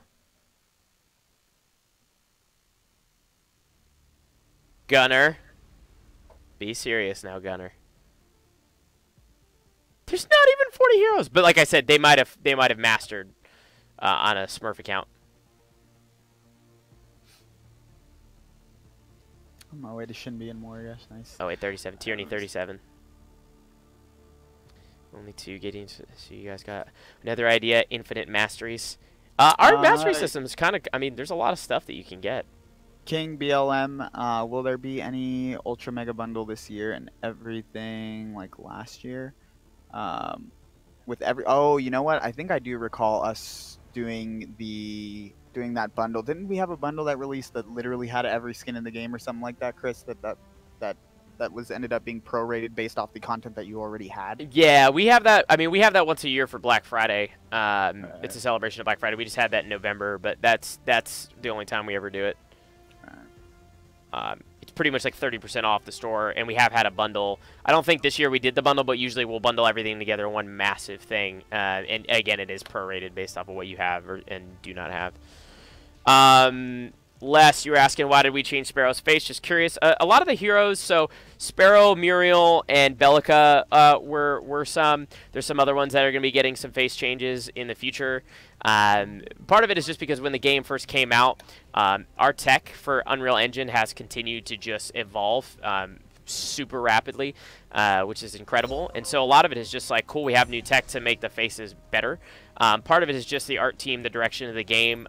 Gunner. Be serious now, Gunner. There's not even 40 heroes. But like I said, they might have mastered on a Smurf account. On my way to Shinbi and Morgosh. Nice. Oh, wait, 37. Tierney, 37. Only 2 getting, so you guys got another idea, infinite masteries. Our mastery system is kind of, I mean, there's a lot of stuff that you can get. King BLM, will there be any Ultra Mega Bundle this year and everything like last year? Oh, you know what? I think I do recall us doing that bundle. Didn't we have a bundle that released that literally had every skin in the game or something like that, Chris? That was ended up being prorated based off the content that you already had. Yeah, we have that. I mean, we have that once a year for Black Friday. It's a celebration of Black Friday. We just had that in November, but that's the only time we ever do it. It's pretty much like 30% off the store, and we have had a bundle. I don't think this year we did the bundle, but usually we'll bundle everything together in one massive thing. And again, it is prorated based off of what you have and do not have. Les, you were asking why did we change Sparrow's face? Just curious. A lot of the heroes, so Sparrow, Muriel, and Bellica were some. There's some other ones that are going to be getting some face changes in the future. Part of it is just because when the game first came out, our tech for Unreal Engine has continued to just evolve super rapidly, which is incredible. And so a lot of it is just like, cool, we have new tech to make the faces better. Part of it is just the art team, the direction of the game,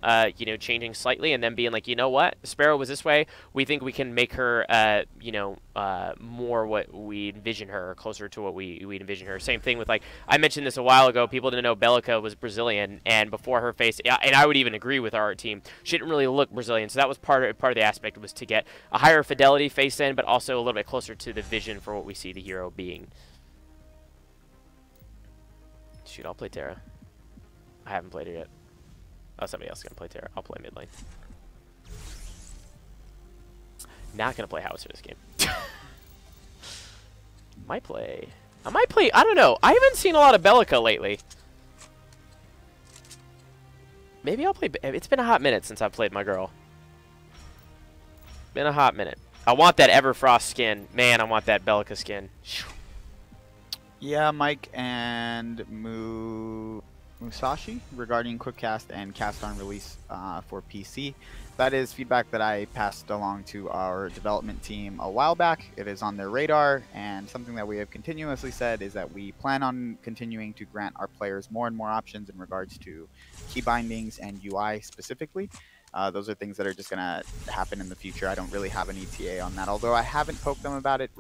changing slightly, and then being like, you know what, Sparrow was this way. We think we can make her, more what we envision her, or closer to what we envision her. Same thing with, like, I mentioned this a while ago. People didn't know Bellica was Brazilian, and before her face, and I would even agree with our art team, she didn't really look Brazilian. So that was part of the aspect, was to get a higher fidelity face in, but also a little bit closer to the vision for what we see the hero being. Shoot, I'll play Terra. I haven't played her yet. Oh, somebody else is going to play Terra. I'll play mid lane. Not going to play Howitzer this game. I might play, I don't know. I haven't seen a lot of Bellica lately. Maybe I'll play, it's been a hot minute since I've played my girl. Been a hot minute. I want that Everfrost skin. Man, I want that Bellica skin. Yeah, Mike and Musashi regarding quick cast and cast on release for PC. That is feedback that I passed along to our development team a while back. It is on their radar, and something that we have continuously said is that we plan on continuing to grant our players more and more options in regards to key bindings and UI specifically. Those are things that are just going to happen in the future. I don't really have an ETA on that, although I haven't poked them about it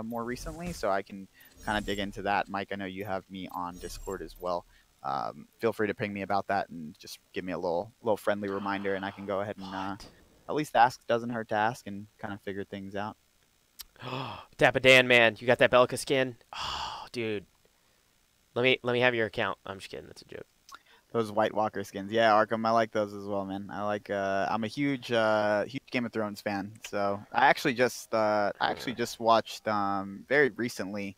more recently, so I can kind of dig into that. Mike, I know you have me on Discord as well. Feel free to ping me about that and just give me a little friendly reminder, and I can go ahead and at least ask. Doesn't hurt to ask and kind of figure things out. Dappa Dan, man, you got that Bellica skin? Oh, dude. Let me have your account. I'm just kidding. That's a joke. Those White Walker skins. Yeah, Arkham, I like those as well, man. I like I'm a huge huge Game of Thrones fan. So I actually just watched very recently.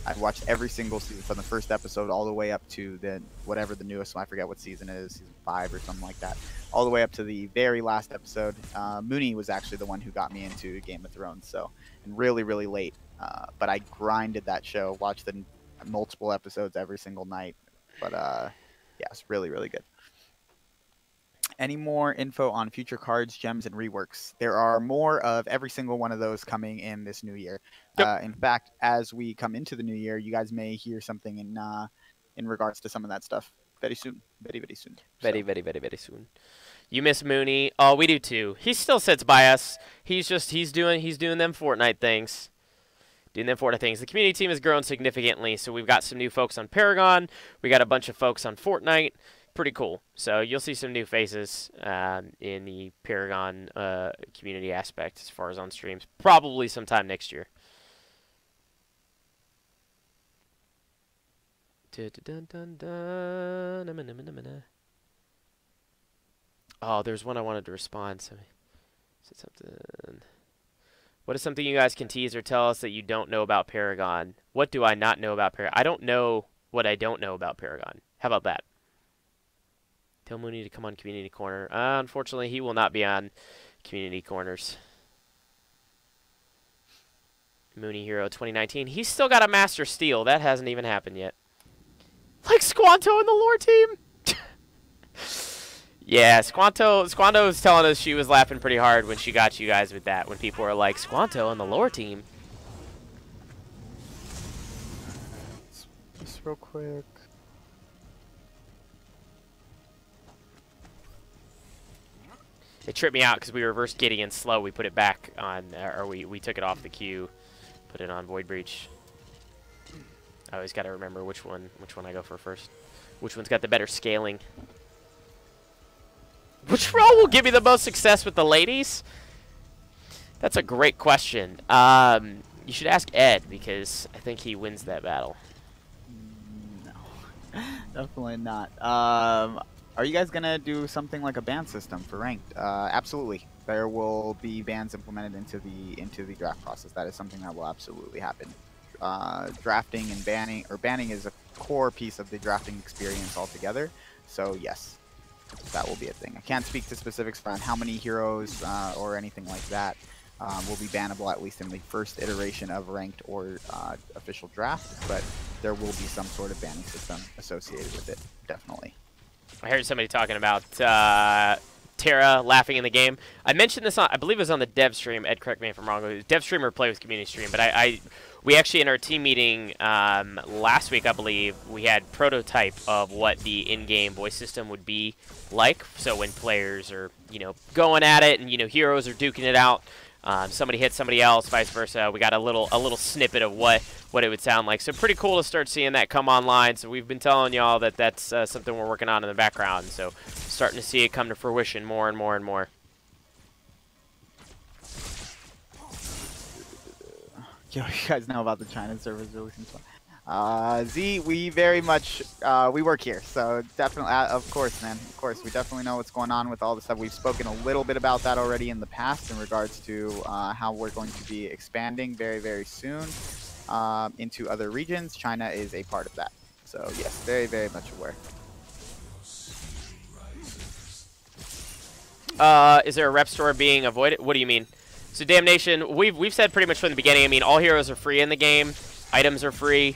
I watched every single season from the first episode all the way up to the whatever the newest one. I forget what season it is, season 5 or something like that. All the way up to the very last episode. Mooney was actually the one who got me into Game of Thrones. So, and really late. But I grinded that show, watched the multiple episodes every single night. But yeah, it's really good. Any more info on future cards, gems, and reworks? There are more of every single one of those coming in this new year. Yep. In fact, as we come into the new year, you guys may hear something in regards to some of that stuff very soon. Very soon. Very soon. You miss Mooney. Oh, we do too. He still sits by us. He's doing them Fortnite things. The community team has grown significantly, so we've got some new folks on Paragon. We got a bunch of folks on Fortnite. Pretty cool. So you'll see some new faces in the Paragon community aspect as far as on streams. Probably sometime next year. Oh, there's one I wanted to respond. So, said something. What is something you guys can tease or tell us that you don't know about Paragon? What do I not know about Paragon? I don't know what I don't know about Paragon. How about that? Tell Mooney to come on Community Corner. Unfortunately, he will not be on Community Corners. Mooney Hero 2019. He's still got a Master Steel. That hasn't even happened yet. Like Squanto in the lore team? Yeah, Squanto was telling us she was laughing pretty hard when she got you guys with that. When people were like, Squanto in the lore team. Just real quick. It tripped me out because we reversed Gideon slow. We put it back on, or we took it off the queue, put it on Void Breach. I always got to remember which one I go for first. Which one's got the better scaling? Which role will give me the most success with the ladies? That's a great question. You should ask Ed because I think he wins that battle. No, definitely not. Are you guys gonna do something like a ban system for ranked? Absolutely. There will be bans implemented into the draft process. That is something that will absolutely happen. Drafting and banning is a core piece of the drafting experience altogether. So yes, that will be a thing. I can't speak to specifics around how many heroes or anything like that will be bannable, at least in the first iteration of ranked or official draft, but there will be some sort of banning system associated with it, definitely. I heard somebody talking about Terra laughing in the game. I mentioned this on, I believe it was on the dev stream. Ed, correct me if I'm wrong. It was dev stream or play with community stream. But we actually, in our team meeting last week, I believe, we had prototype of what the in-game voice system would be like. So when players are, going at it and, heroes are duking it out, somebody hits somebody else, vice versa. We got a little snippet of what it would sound like. So pretty cool to start seeing that come online. So we've been telling y'all that that's something we're working on in the background. So starting to see it come to fruition more and more and more. Yo, you guys know about the China servers releasing stuff. Z, we very much, we work here, so definitely, of course, man, of course, we definitely know what's going on with all the stuff. We've spoken a little bit about that already in the past in regards to how we're going to be expanding very soon into other regions. China is a part of that, so yes, very much aware. Is there a rep store being avoided? What do you mean? So Damnation, we've said pretty much from the beginning, I mean, all heroes are free in the game, items are free.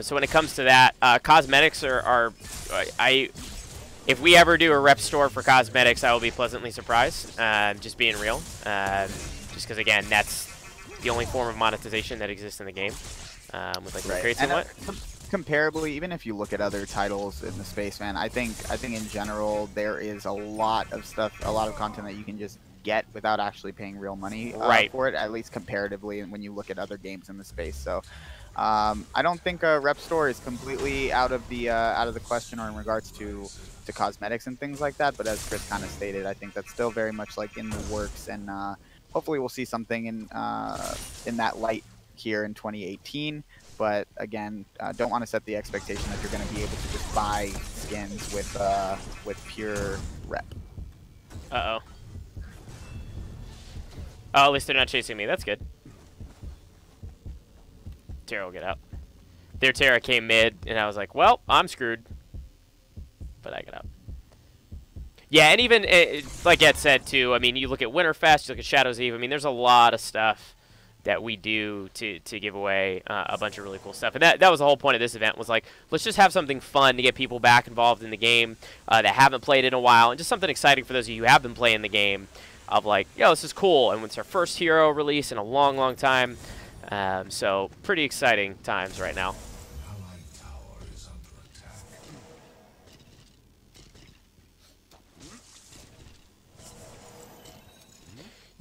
So when it comes to that, cosmetics are if we ever do a rep store for cosmetics, I will be pleasantly surprised, just being real. Just because, again, that's the only form of monetization that exists in the game, with like right. crates and what. Comparably, even if you look at other titles in the space, man, I think in general there is a lot of stuff, a lot of content that you can just get without actually paying real money for it, at least comparatively when you look at other games in the space. So I don't think a rep store is completely out of the question or in regards to cosmetics and things like that, but as Chris kind of stated, I think that's still very much like in the works, and hopefully we'll see something in that light here in 2018. But again, don't want to set the expectation that you're going to be able to just buy skins with pure rep. Uh-oh. Oh, at least they're not chasing me. That's good. Terra will get out. Their Terra came mid, and I was like, well, I'm screwed. But I got out. Yeah, and even, like Ed said, too, I mean, you look at Winterfest, you look at Shadow's Eve, I mean, there's a lot of stuff that we do to give away a bunch of really cool stuff. And that was the whole point of this event, was like, let's just have something fun to get people back involved in the game that haven't played in a while, and just something exciting for those of you who have been playing the game of like, yo, this is cool, and it's our first Hero release in a long, long time. So pretty exciting times right now.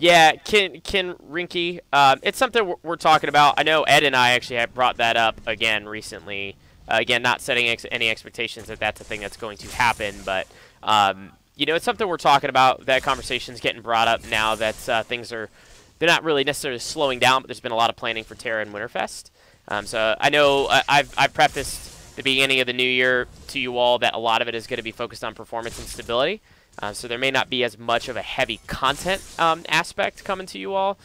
Yeah, Ken Rinky, it's something we're talking about. I know Ed and I actually have brought that up again recently. Again, not setting any expectations that that's a thing that's going to happen, but you know, it's something we're talking about. That conversation's getting brought up now that they're not really necessarily slowing down, but there's been a lot of planning for Terra and Winterfest. So I know I've prefaced the beginning of the new year to you all that a lot of it is going to be focused on performance and stability. So there may not be as much of a heavy content aspect coming to you all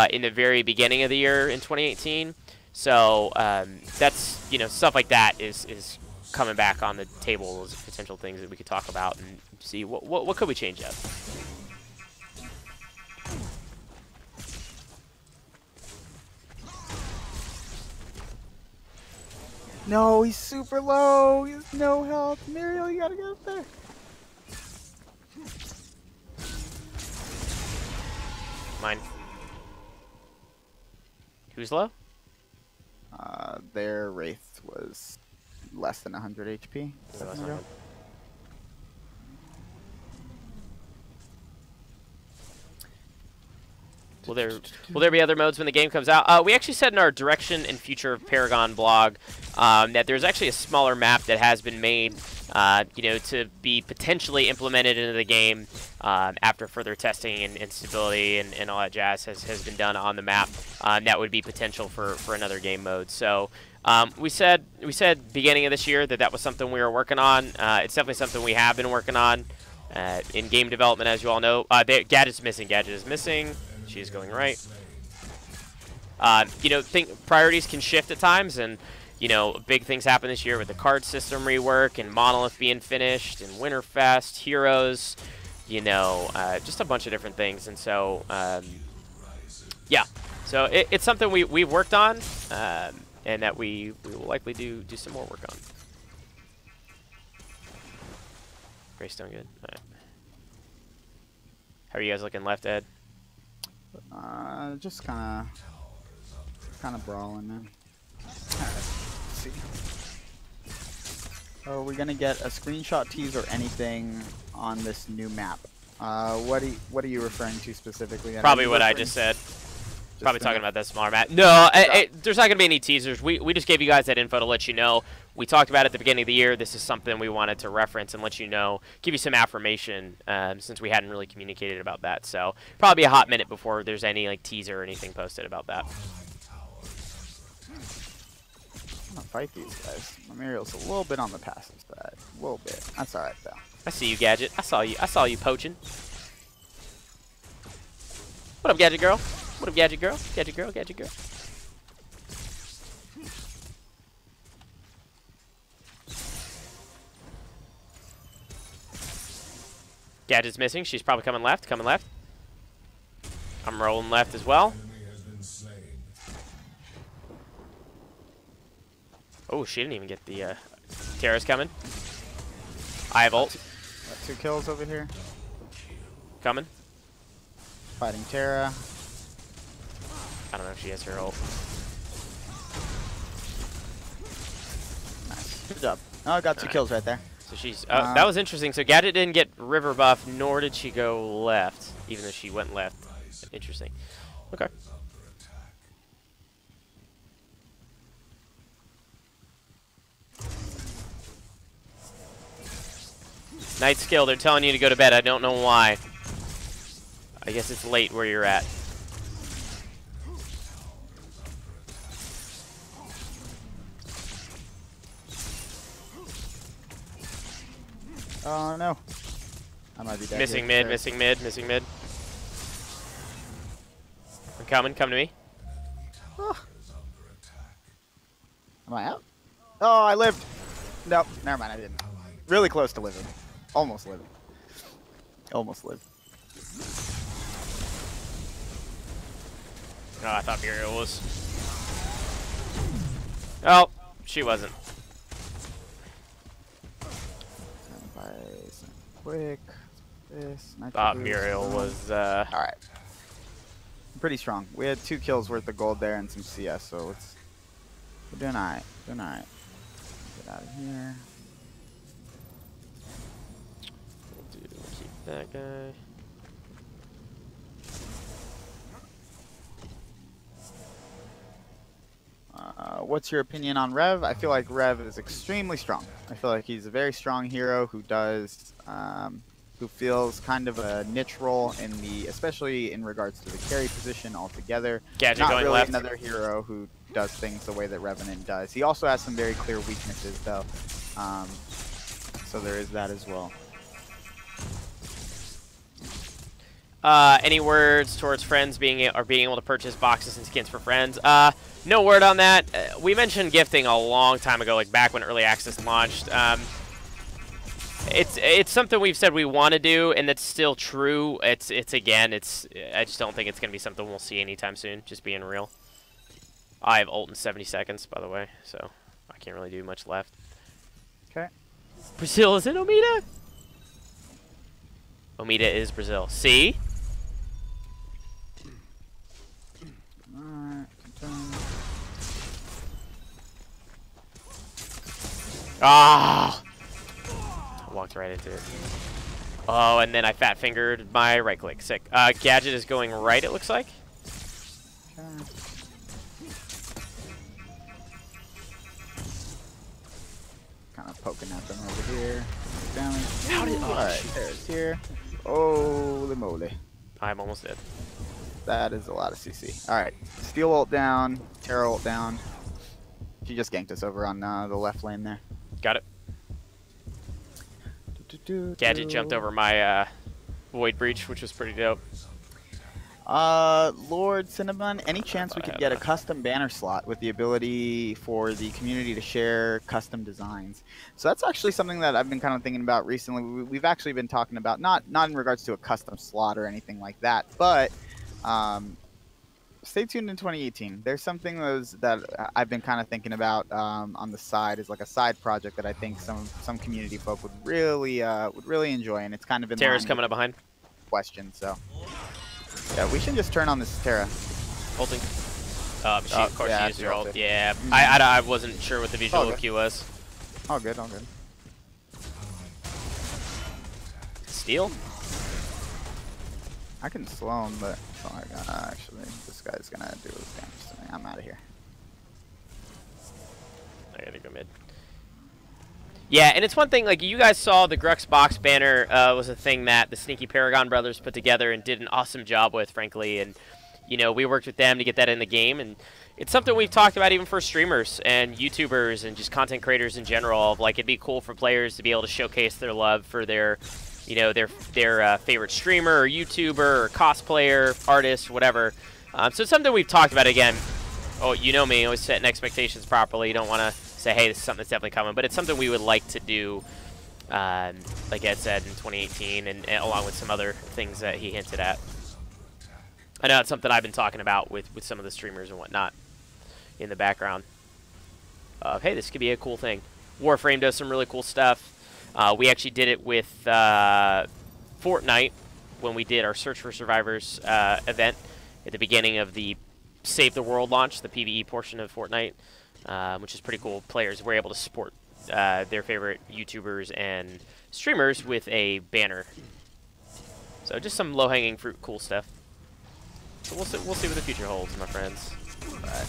in the very beginning of the year in 2018. So that's, you know, stuff like that is coming back on the table as potential things that we could talk about and see what could we change up. No, he's super low. He has no health. Muriel, you gotta get up there. Mine. Who's low? Their Wraith was less than 100 HP. Will there be other modes when the game comes out? We actually said in our Direction and Future of Paragon blog that there's actually a smaller map that has been made, you know, to be potentially implemented into the game after further testing and stability and all that jazz has been done on the map. That would be potential for another game mode. So we said beginning of this year that was something we were working on. It's definitely something we have been working on in game development, as you all know. Gadget's missing. Gadget is missing. She's going right. You know, priorities can shift at times, and you know, big things happen this year with the card system rework and Monolith being finished and Winterfest, Heroes, you know, just a bunch of different things. And so, yeah, so it's something we've worked on, and that we will likely do some more work on. Greystone good. All right. How are you guys looking left, Ed? Just kind of brawling, man. All right, let's see. Are we gonna get a screenshot tease or anything on this new map? What are you referring to specifically? Probably what I just said. Probably talking about that smaller map. No, there's not going to be any teasers. We just gave you guys that info to let you know. We talked about it at the beginning of the year. This is something we wanted to reference and let you know, give you some affirmation since we hadn't really communicated about that. So probably a hot minute before there's any like teaser or anything posted about that. I'm gonna fight these guys. Muriel's a little bit on the passive side. A little bit. That's alright though. I see you, Gadget. I saw you poaching. What up, Gadget girl? What up, Gadget girl? Gadget girl, Gadget girl. Gadget's missing. She's probably coming left. Coming left. I'm rolling left as well. Oh, she didn't even get the Terra's coming. I have ult. Got 2 kills over here. Coming. Fighting Terra. I don't know if she has her ult. Nice. Good job. Oh, I got 2 kills right there. So she's that was interesting. So Gadget didn't get river buff, nor did she go left, even though she went left. Interesting. Okay. Night skill, they're telling you to go to bed. I don't know why. I guess it's late where you're at. Oh no. I might be dead. Missing mid, missing mid, missing mid. I'm coming, come to me. Oh. Am I out? Oh, I lived. Nope, never mind, I didn't. Really close to living. Almost living. Almost lived. Oh, I thought Muriel was. Oh, she wasn't. Quick. This. Thought Muriel was. All right. Pretty strong. We had 2 kills worth of gold there and some CS, so we're doing alright. Doing alright. Get out of here. Keep that guy. What's your opinion on Rev? I feel like Rev is extremely strong. I feel like he's a very strong hero who does, who feels kind of a niche role in the, especially in regards to the carry position altogether. Gadget Not going really left. another hero who does things the way that Revenant does. He also has some very clear weaknesses though, so there is that as well. Any words towards friends being able to purchase boxes and skins for friends? No word on that. We mentioned gifting a long time ago, like back when early access launched. It's something we've said we want to do, and that's still true. I just don't think it's gonna be something we'll see anytime soon. Just being real. I have ult in 70 seconds, by the way, so I can't really do much left. Okay. Brazil is in Omida. Omida is Brazil. See? Ah! I walked right into it. Oh, and then I fat fingered my right click. Sick. Gadget is going right, it looks like. Okay. Kind of poking at them over here. Damage. How did? Oh, Alright, there's here. Holy moly. I'm almost dead. That is a lot of CC. Alright, Steel ult down, Terra ult down. She just ganked us over on the left lane there. Got it. Gadget jumped over my Void Breach, which was pretty dope. Lord Cinnamon, any chance we could get a custom banner slot with the ability for the community to share custom designs? So that's actually something that I've been kind of thinking about recently. We've actually been talking about, not in regards to a custom slot or anything like that, but stay tuned in 2018. There's something that I've been kind of thinking about on the side, as like a side project that I think some community folk would really enjoy, and it's kind of in Terra's coming up behind. Question, so yeah, we should just turn on this Terra. Holding. Of course, yeah, she used her ult. Yeah, Mm-hmm. I wasn't sure what the visual cue was. All good, all good. Steal? I can slow him, but oh my god, actually, this guy's gonna do damage to me. I'm out of here. I gotta go mid. Yeah, and it's one thing, like, you guys saw the Grux box banner was a thing that the Sneaky Paragon brothers put together and did an awesome job with, frankly, and, you know, we worked with them to get that in the game, and it's something we've talked about even for streamers and YouTubers and just content creators in general. Like, it'd be cool for players to be able to showcase their love for their, you know, their favorite streamer or YouTuber or cosplayer, artist, whatever. So it's something we've talked about again. Oh, you know me, always setting expectations properly. You don't want to say, hey, this is something that's definitely coming, but it's something we would like to do, like Ed said, in 2018, and along with some other things that he hinted at. I know it's something I've been talking about with some of the streamers and whatnot in the background. Hey, this could be a cool thing. Warframe does some really cool stuff. We actually did it with Fortnite when we did our Search for Survivors event at the beginning of the Save the World launch, the PvE portion of Fortnite, which is pretty cool. Players were able to support their favorite YouTubers and streamers with a banner. So just some low-hanging fruit, cool stuff. So we'll see what the future holds, my friends. All right.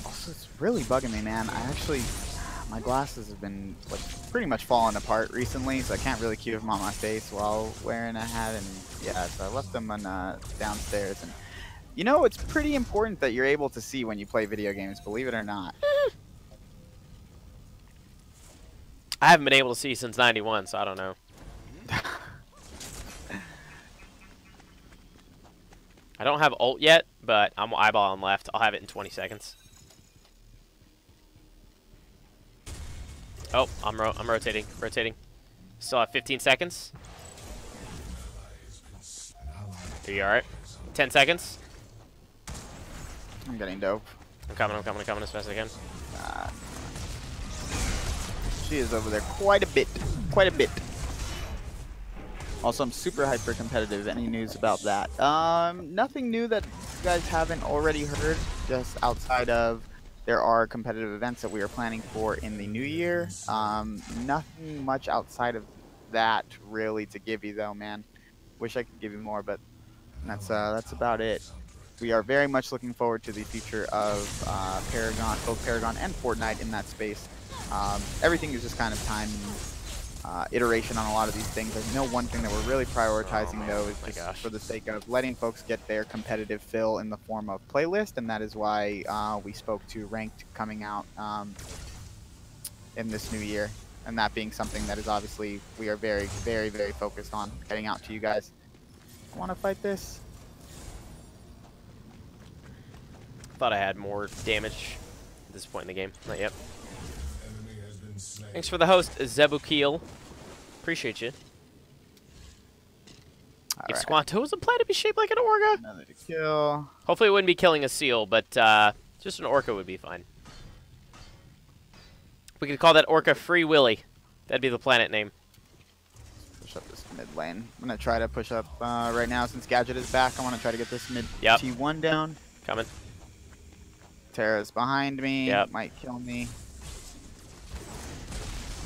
Also, it's really bugging me, man. My glasses have been like pretty much falling apart recently, so I can't really keep them on my face while wearing a hat. And yeah, so I left them on downstairs. And You know, it's pretty important that you're able to see when you play video games, believe it or not. I haven't been able to see since 91, so I don't know. I don't have ult yet, but I'm eyeballing left. I'll have it in 20 seconds. Oh, I'm rotating. Still have 15 seconds. Are you alright? 10 seconds. I'm getting dope. I'm coming as fast as I can. She is over there quite a bit. Also, I'm super hyper competitive. Any news about that? Nothing new that you guys haven't already heard. Just outside of there are competitive events that we are planning for in the new year. Nothing much outside of that really to give you though, man. Wish I could give you more, but that's about it. We are very much looking forward to the future of Paragon, both Paragon and Fortnite in that space. Everything is just kind of time and iteration on a lot of these things. I know one thing that we're really prioritizing though is just for the sake of letting folks get their competitive fill in the form of playlist, and that is why we spoke to Ranked coming out in this new year, and that being something that is obviously we are very, very, very focused on getting out to you guys. Want to fight this? Thought I had more damage at this point in the game. Not yet. Thanks for the host, Zebukil. Appreciate you. If Squanto was a plan to be shaped like an orca. Another kill. Hopefully it wouldn't be killing a seal, but just an orca would be fine. We could call that orca Free Willy. That'd be the planet name. Push up this mid lane. I'm going to try to push up right now since Gadget is back. I want to try to get this mid T1 down. Coming. Terra's behind me. Yep. Might kill me.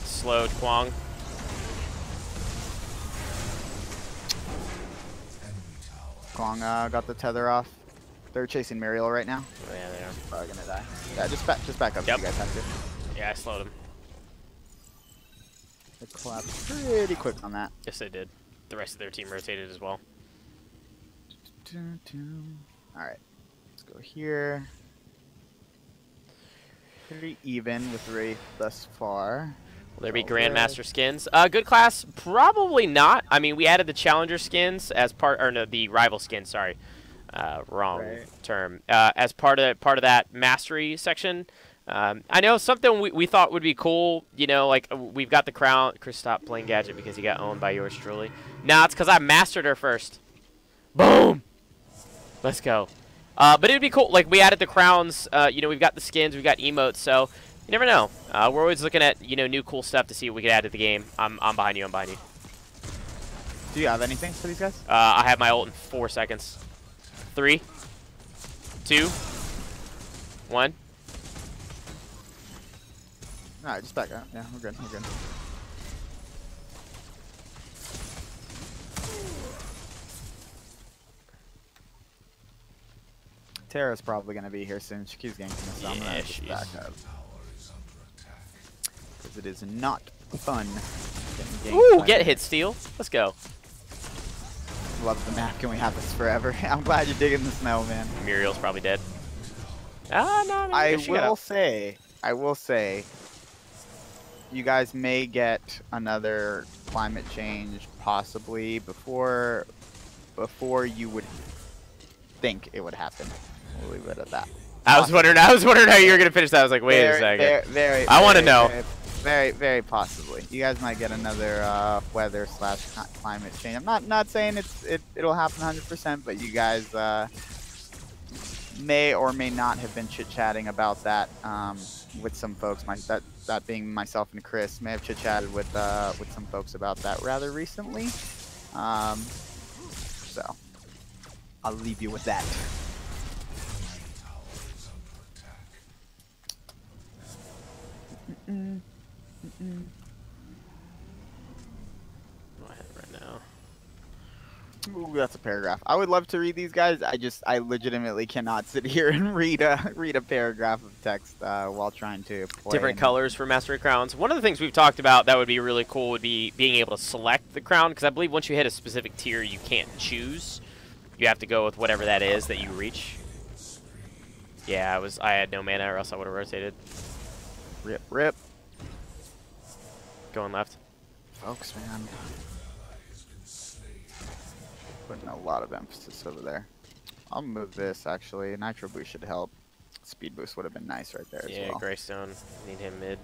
Slowed Kwong. Kwong got the tether off. They're chasing Muriel right now. Oh, yeah, they are. Probably gonna die. Yeah, just back up if you guys have to. Yeah, I slowed him. They collapsed pretty quick on that. Yes, they did. The rest of their team rotated as well. Alright. Let's go here. Pretty even with Wraith thus far. Will there be Grandmaster skins? Good class? Probably not. I mean, we added the Challenger skins as part, or no, the Rival skins, sorry. Wrong term. As part of that Mastery section. I know something we thought would be cool, you know, like we've got the crown. Chris stopped playing Gadget because he got owned by yours truly. Nah, it's because I mastered her first. Boom! Let's go. But it would be cool. Like, we added the crowns. You know, we've got the skins. We've got emotes. So, you never know. We're always looking at, you know, new cool stuff to see what we can add to the game. I'm behind you. I'm behind you. Do you have anything for these guys? I have my ult in 4 seconds. 3, 2, 1. Alright, just back up. Yeah, we're good. We're good. Terra's probably going to be here soon. She keeps ganking us, so I'm going to just back up. Because it is not fun getting ganked. Ooh, get hit steal. Let's go. Love the map. Can we have this forever? I'm glad you're digging the snow, man. Muriel's probably dead. Ah, no. I will say, you guys may get another climate change possibly before you would think it would happen. We'll leave it at that. I was wondering how you were gonna finish that. I was like, wait a second. I want to know. Very possibly. You guys might get another weather / climate change. I'm not saying it'll happen 100%, but you guys may or may not have been chit-chatting about that with some folks. That being myself and Chris may have chit-chatted with some folks about that rather recently. So I'll leave you with that. Right now. Ooh, that's a paragraph. I would love to read these guys. I legitimately cannot sit here and read a paragraph of text while trying to play. Different colors for Mastery Crowns. One of the things we've talked about that would be really cool would be being able to select the crown, because I believe once you hit a specific tier, you can't choose You have to go with whatever that is that you reach. Yeah, I had no mana, or else I would have rotated. Rip, rip. Going left. Folks, man. Putting a lot of emphasis over there. I'll move this, actually. Nitro Boost should help. Speed Boost would have been nice right there as well. Yeah, Greystone. Need him mid.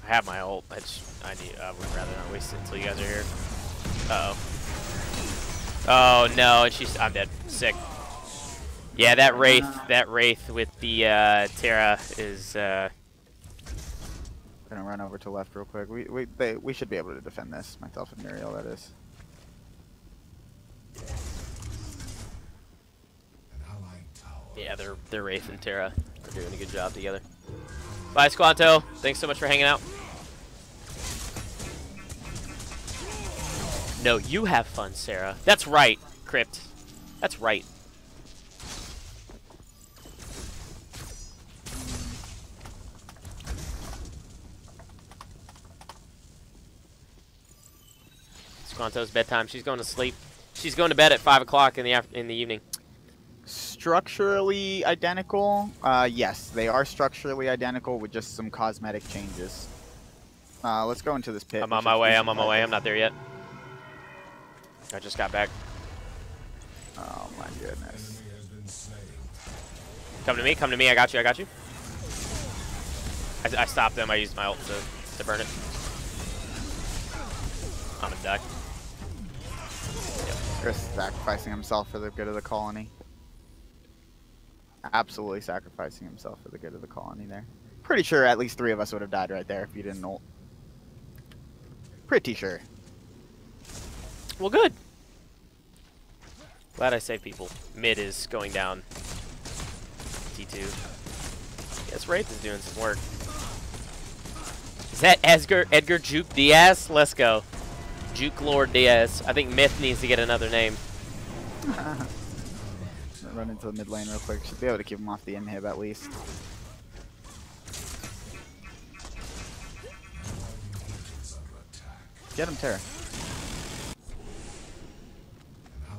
I have my ult. I would rather not waste it until you guys are here. Uh-oh. Oh, no, and I'm dead. Sick. Yeah, that Wraith with the Terra is... Gonna run over to left real quick. We should be able to defend this. Myself and Muriel, that is. Yeah, they're Wraith and Terra are doing a good job together. Bye, Squanto. Thanks so much for hanging out. No, you have fun, Sarah. That's right, Crypt. That's right. Squanto's bedtime. She's going to sleep. She's going to bed at 5 o'clock in the evening. Structurally identical? Yes, they are structurally identical with just some cosmetic changes. Let's go into this pit. I'm on my way. I'm on my way. I'm not there yet. I just got back. Oh my goodness. Come to me. Come to me. I got you. I got you. I stopped them. I used my ult to burn it. I'm gonna die. Chris sacrificing himself for the good of the colony. Absolutely sacrificing himself for the good of the colony there. Pretty sure at least 3 of us would have died right there if you didn't ult. Pretty sure. Well, good. Glad I saved people. Mid is going down. T2. Yes, Wraith is doing some work. Is that Edgar Juke Diaz? Let's go. Juke Lord Diaz. I think Myth needs to get another name. Run into the mid lane real quick. Should be able to keep him off the inhib at least. Get him, Terra.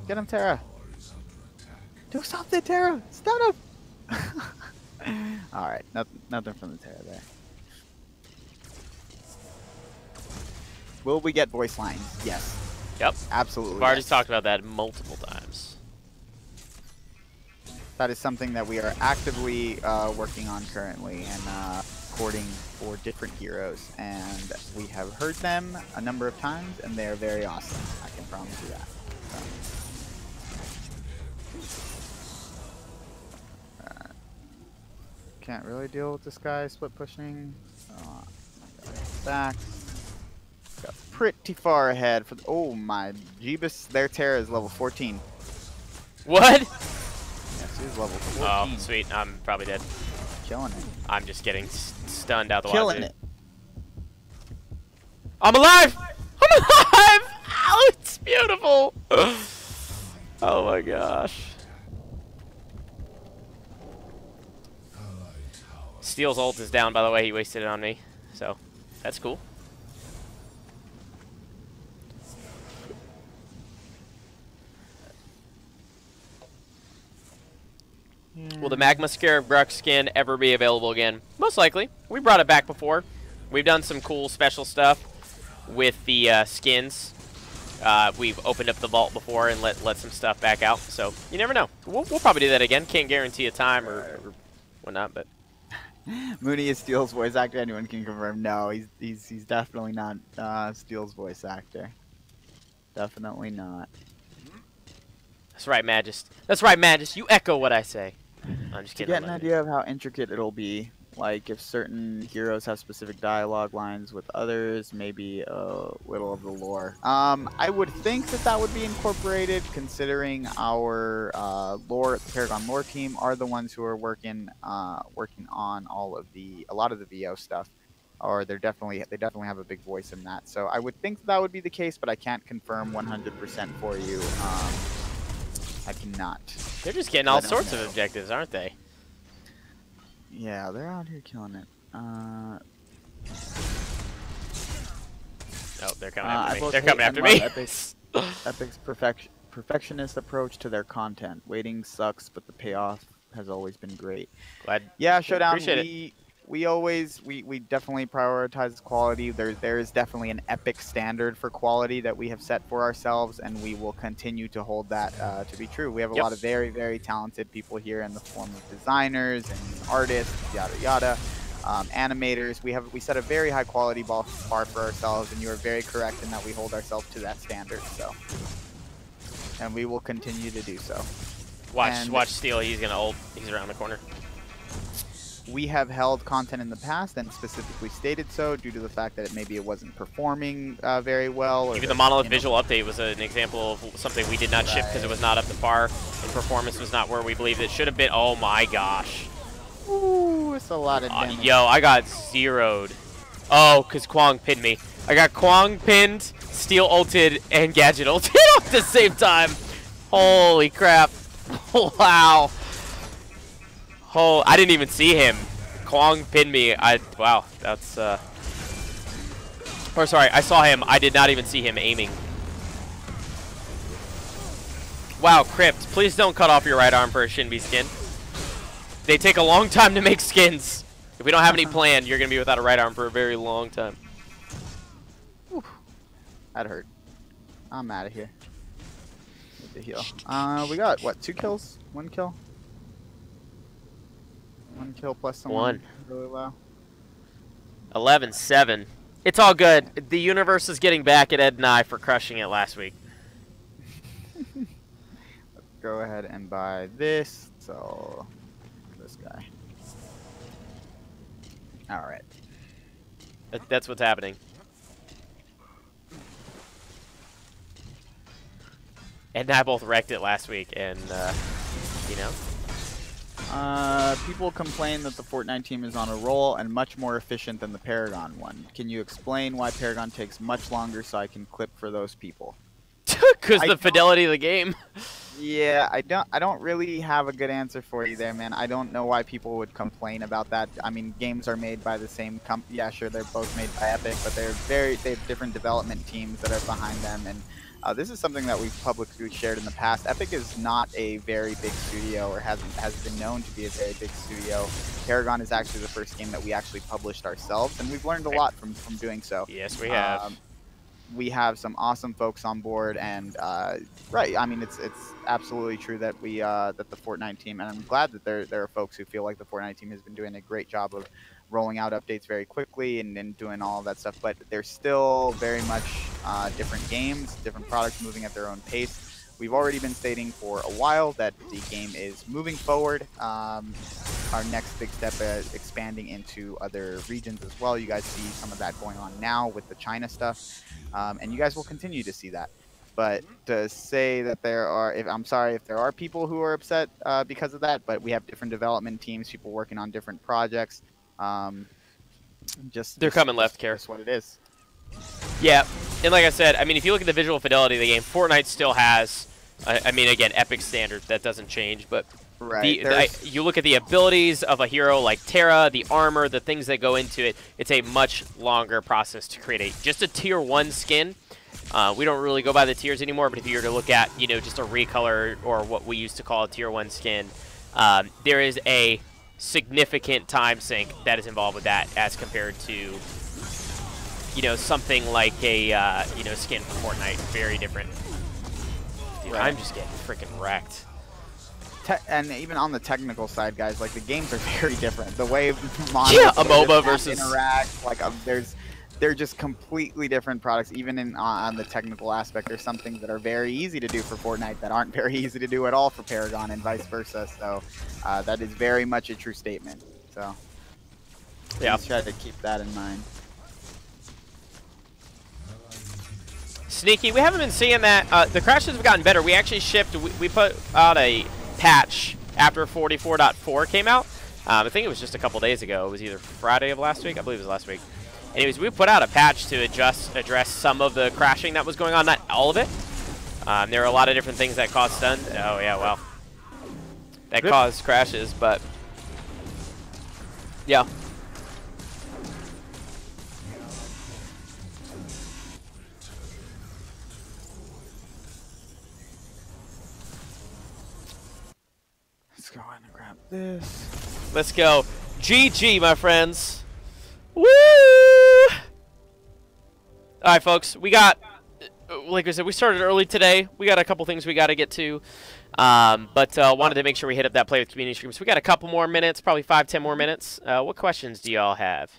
Get him, Terra. Do something, Terra. Stun him. Alright, nothing from the Terra there. Will we get voice lines? Yes. Yep. Absolutely. We've already talked about that multiple times. That is something that we are actively working on currently and courting for different heroes. And we have heard them a number of times, and they are very awesome. I can promise you that. So. Can't really deal with this guy split pushing. Back. Got pretty far ahead for the, oh my Jeebus, their Terra is level 14. What? Yes, he's level 14. Oh, sweet. I'm probably dead. Killing it. I'm just getting stunned out the Killing wazoo. it. I'm alive! I'm alive! Ow, it's beautiful! Oh my gosh. Steel's ult is down, by the way. He wasted it on me. So, that's cool. Will the Magma Scarab Bruck skin ever be available again? Most likely. We brought it back before. We've done some cool special stuff with the skins. We've opened up the vault before and let some stuff back out. So you never know. We'll probably do that again. Can't guarantee a time or whatnot, but. Mooney is Steel's voice actor. Anyone can confirm. No, he's definitely not Steel's voice actor. Definitely not. That's right, Magist. That's right, Magist. You echo what I say. I'm just kidding. To get an idea of how intricate it'll be, like if certain heroes have specific dialogue lines with others, maybe a little of the lore. I would think that would be incorporated, considering our lore, the Paragon lore team are the ones who are working on a lot of the VO stuff. Or they definitely have a big voice in that. So I would think that would be the case, but I can't confirm 100% for you. I cannot. They're just getting all sorts of objectives, aren't they? Yeah, they're out here killing it. They're coming after I me. both They're hate coming and after love me. Epic's perfectionist approach to their content. Waiting sucks, but the payoff has always been great. Glad. Yeah, Showdown. Appreciate it. We definitely prioritize quality. There is definitely an epic standard for quality that we have set for ourselves, and we will continue to hold that to be true. We have a lot of very, very talented people here in the form of designers and artists, yada yada, animators. We set a very high quality bar for ourselves, and you are very correct in that we hold ourselves to that standard. So, and we will continue to do so. Watch Steel. He's gonna ult. He's around the corner. We have held content in the past and specifically stated so due to the fact that maybe it wasn't performing very well. Or even the Monolith visual update was an example of something we did not ship because it was not up to par and performance was not where we believed it should have been. Oh my gosh. Ooh, it's a lot of damage. Yo, I got zeroed. Oh, because Kwang pinned me. I got Kwang pinned, Steel ulted, and Gadget ulted at the same time. Holy crap. Wow. Oh, I didn't even see him. Kwang pinned me. Wow, that's or sorry, I saw him. I did not even see him aiming. Wow, Crypt, please don't cut off your right arm for a Shinbi skin. They take a long time to make skins. If we don't have any plan, you're gonna be without a right arm for a very long time. Whew. That hurt. I'm out of here. Need to heal. We got what? 2 kills? 1 kill? 1 kill plus someone. Really low. 11-7. It's all good. The universe is getting back at Ed and I for crushing it last week. Let's go ahead and buy this. So, this guy. All right. That's what's happening. Ed and I both wrecked it last week, and you know. People complain that the Fortnite team is on a roll and much more efficient than the Paragon one. Can you explain why Paragon takes much longer so I can clip for those people? Because the fidelity of the game. Yeah, I don't really have a good answer for you there, man. I don't know why people would complain about that. I mean, games are made by the same company. Yeah, sure, they're both made by Epic, but they have different development teams that are behind them, and this is something that we've publicly shared in the past. Epic is not a very big studio, or has been known to be a very big studio. Paragon is actually the first game that we actually published ourselves, and we've learned a lot from doing so. Yes, we have. We have some awesome folks on board, and right, I mean, it's absolutely true that that the Fortnite team, and I'm glad that there are folks who feel like the Fortnite team has been doing a great job of rolling out updates very quickly and doing all of that stuff, but they're still very much different games, different products moving at their own pace. We've already been stating for a while that the game is moving forward. Our next big step is expanding into other regions as well. You guys see some of that going on now with the China stuff, and you guys will continue to see that. But to say that I'm sorry if there are people who are upset because of that, but we have different development teams, people working on different projects. They're coming left, Care. That's what it is. Yeah, and like I said, I mean, if you look at the visual fidelity of the game, Fortnite still has, I mean, again, Epic standard, that doesn't change, but right. You look at the abilities of a hero like Terra, the armor, the things that go into it, it's a much longer process to create just a tier 1 skin. We don't really go by the tiers anymore, but if you were to look at, you know, just a recolor or what we used to call a tier 1 skin, there is a significant time sink that is involved with that as compared to, you know, something like a you know, skin for Fortnite. Very different. Dude, right. I'm just getting freaking wrecked. And even on the technical side, guys, like the games are very different. The way a MOBA versus interact, like they're just completely different products. Even on the technical aspect, there's some things that are very easy to do for Fortnite that aren't very easy to do at all for Paragon, and vice versa. So that is very much a true statement. So yeah, try to keep that in mind. Sneaky, we haven't been seeing that. The crashes have gotten better. We actually shipped. We put out a patch after 44.4 came out. I think it was just a couple days ago. It was either Friday of last week. I believe it was last week. Anyways, we put out a patch to address some of the crashing that was going on, not all of it. There are a lot of different things that caused stun. Oh, yeah, well. That caused crashes, but yeah. go ahead and grab this. Let's go. GG, my friends. Woo! All right, folks. We got, like I said, we started early today. We got a couple things we got to get to. But wanted to make sure we hit up that Play with Community stream. So we got a couple more minutes, probably 5-10 more minutes. What questions do y'all have?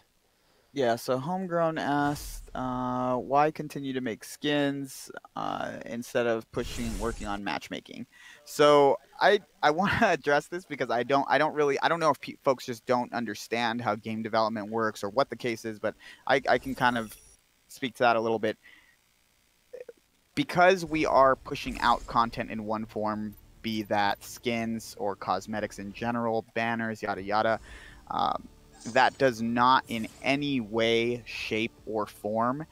Yeah, so Homegrown asked, why continue to make skins instead of working on matchmaking? So I want to address this because I don't know if folks just don't understand how game development works or what the case is, but I can kind of speak to that a little bit. Because we are pushing out content in one form, be that skins or cosmetics in general, banners, yada yada, that does not in any way, shape, or form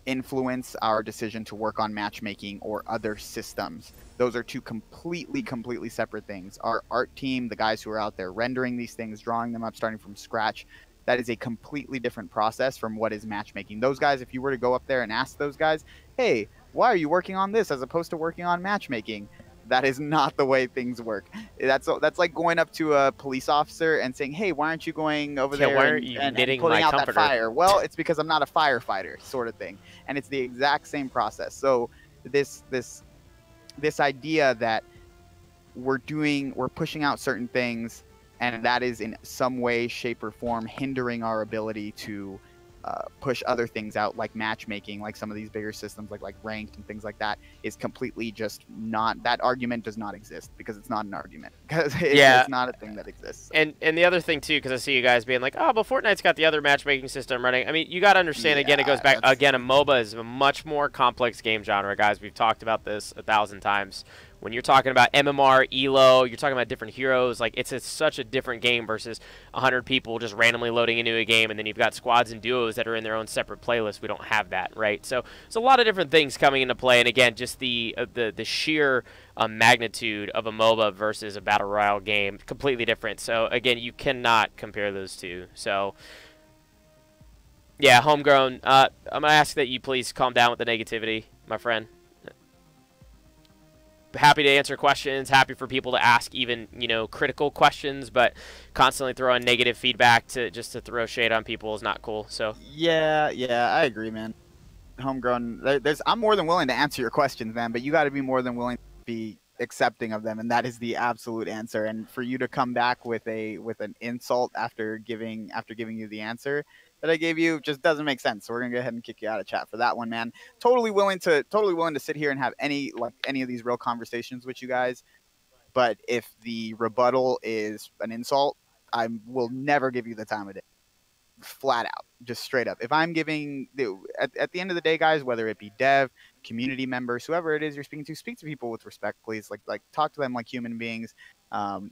influence our decision to work on matchmaking or other systems. Those are two completely separate things. Our art team, the guys who are out there rendering these things, drawing them up, starting from scratch, that is a completely different process from what is matchmaking. Those guys, if you were to go up there and ask those guys, hey, why are you working on this as opposed to working on matchmaking? That is not the way things work. That's like going up to a police officer and saying, hey, why aren't you going over there why aren't you knitting putting my out comforter? that fire? Well, it's because I'm not a firefighter, sort of thing. And it's the exact same process. So this idea that we're pushing out certain things and that is in some way, shape, or form hindering our ability to push other things out, like matchmaking, like some of these bigger systems, like ranked and things like that, is completely just not. That argument does not exist because it's not an argument because it's not a thing that exists. And the other thing too, because I see you guys being like, oh, but Fortnite's got the other matchmaking system running. I mean, you got to understand again. It goes back again. A MOBA is a much more complex game genre, guys. We've talked about this 1,000 times. When you're talking about MMR, ELO, you're talking about different heroes. Like it's such a different game versus 100 people just randomly loading into a game, and then you've got squads and duos that are in their own separate playlists. We don't have that, right? So there's a lot of different things coming into play, and again, just the sheer magnitude of a MOBA versus a battle royale game, completely different. So again, you cannot compare those two. So yeah, Homegrown. I'm gonna ask that you please calm down with the negativity, my friend. Happy to answer questions, happy for people to ask even, critical questions, but constantly throwing negative feedback to throw shade on people is not cool. So yeah, I agree, man. Homegrown, I'm more than willing to answer your questions, man, but you got to be more than willing to be accepting of them, and that is the absolute answer. And for you to come back with an insult after giving you the answer that I gave you just doesn't make sense. So we're gonna go ahead and kick you out of chat for that one, man. Totally willing to sit here and have any of these real conversations with you guys. But if the rebuttal is an insult, I will never give you the time of day. Flat out, just straight up. If I'm giving at the end of the day, guys, whether it be dev, community members, whoever it is you're speaking to, speak to people with respect, please. Like talk to them like human beings.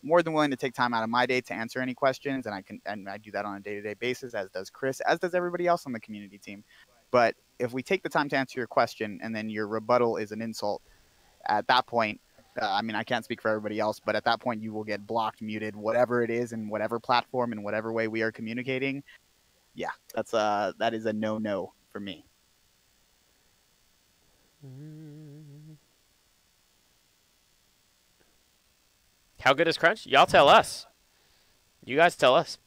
More than willing to take time out of my day to answer any questions, and I do that on a day-to-day basis, as does Chris, as does everybody else on the community team. But if we take the time to answer your question and then your rebuttal is an insult, at that point, I mean, I can't speak for everybody else, but at that point you will get blocked, muted, whatever it is, in whatever platform, in whatever way we are communicating. Yeah, that is a no for me. how good is Crunch? Y'all tell us. You guys tell us.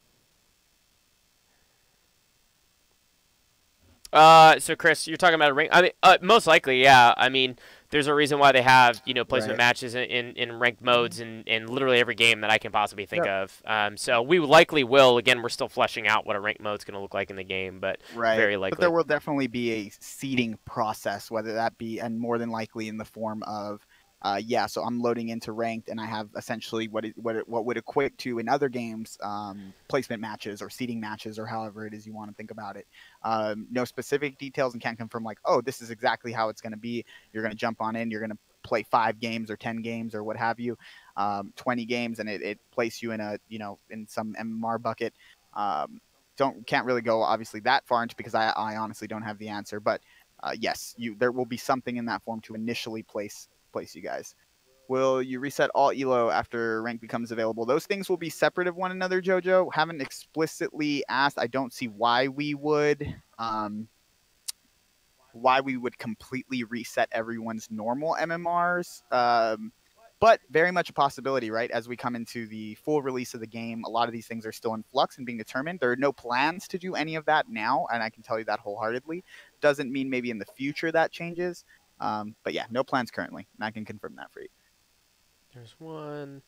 So Chris, you're talking about a ring. I mean, most likely, yeah. I mean, there's a reason why they have placement matches in ranked modes in literally every game that I can possibly think of. So we likely will. Again, we're still fleshing out what a ranked mode's going to look like in the game, but very likely. But there will definitely be a seeding process, whether that be, and more than likely in the form of, so I'm loading into ranked, and I have essentially what would equate to in other games placement matches or seeding matches, or however it is you want to think about it. No specific details, and can't confirm like, oh, this is exactly how it's going to be. You're going to jump on in, you're going to play 5 games or 10 games or what have you, 20 games, and it places you in a in some MMR bucket. Can't really go obviously that far into, because I honestly don't have the answer, but yes, there will be something in that form to initially place you guys. Will you reset all ELO after rank becomes available? Those things will be separate of one another, Jojo. Haven't explicitly asked. I don't see why we would completely reset everyone's normal MMRs. But very much a possibility, right? As we come into the full release of the game, a lot of these things are still in flux and being determined. There are no plans to do any of that now, and I can tell you that wholeheartedly. Doesn't mean maybe in the future that changes. But yeah, no plans currently, and I can confirm that for you. There's one.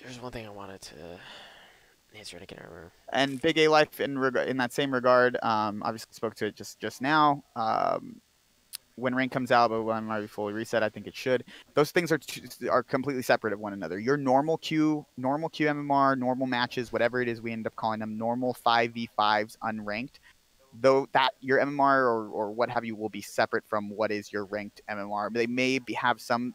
There's one thing I wanted to answer, and I can't remember. And Big A Life in that same regard, obviously spoke to it just now. When rank comes out, but when I fully reset, I think it should. Those things are completely separate of one another. Your normal queue MMR, normal matches, whatever it is we end up calling them, normal 5v5s unranked, though that your MMR or what have you will be separate from what is your ranked MMR. They may have some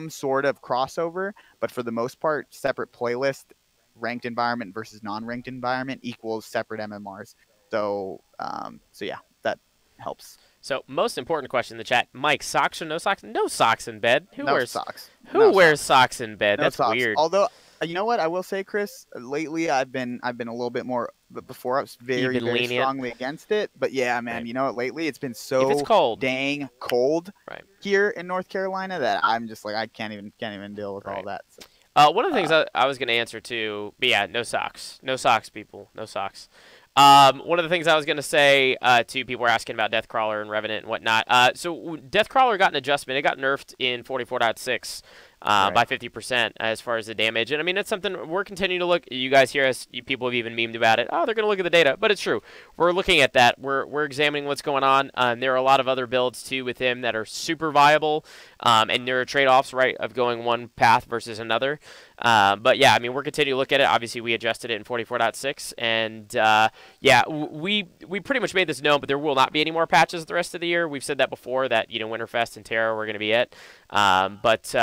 sort of crossover, but for the most part, separate playlist, ranked environment versus non-ranked environment equals separate MMRs. So yeah, that helps. So, most important question in the chat: Mike, socks or no socks? No socks in bed. Who no wears socks? Who wears socks in bed? No That's socks. weird. Although, you know what I will say, Chris, lately I've been a little bit more. But before I was very strongly against it. But yeah, man, you know what? Lately it's been so if it's cold, dang cold here in North Carolina that I'm just like I can't even deal with all that. So. One of the things I was going to answer too, but yeah, no socks, people, no socks. One of the things I was going to say to people were asking about Deathcrawler and Revenant and whatnot. So Deathcrawler got an adjustment. It got nerfed in 44.6 by 50% as far as the damage. And I mean, that's something we're continuing to look. You guys hear us. People have even memed about it. Oh, they're going to look at the data, but it's true. We're looking at that. We're examining what's going on. There are a lot of other builds too with him that are super viable, and there are trade-offs, right, of going one path versus another. But yeah, I mean, we're continuing to look at it. Obviously, we adjusted it in 44.6, and yeah, we pretty much made this known, but there will not be any more patches the rest of the year. We've said that before, that, you know, Winterfest and Terra were going to be it. But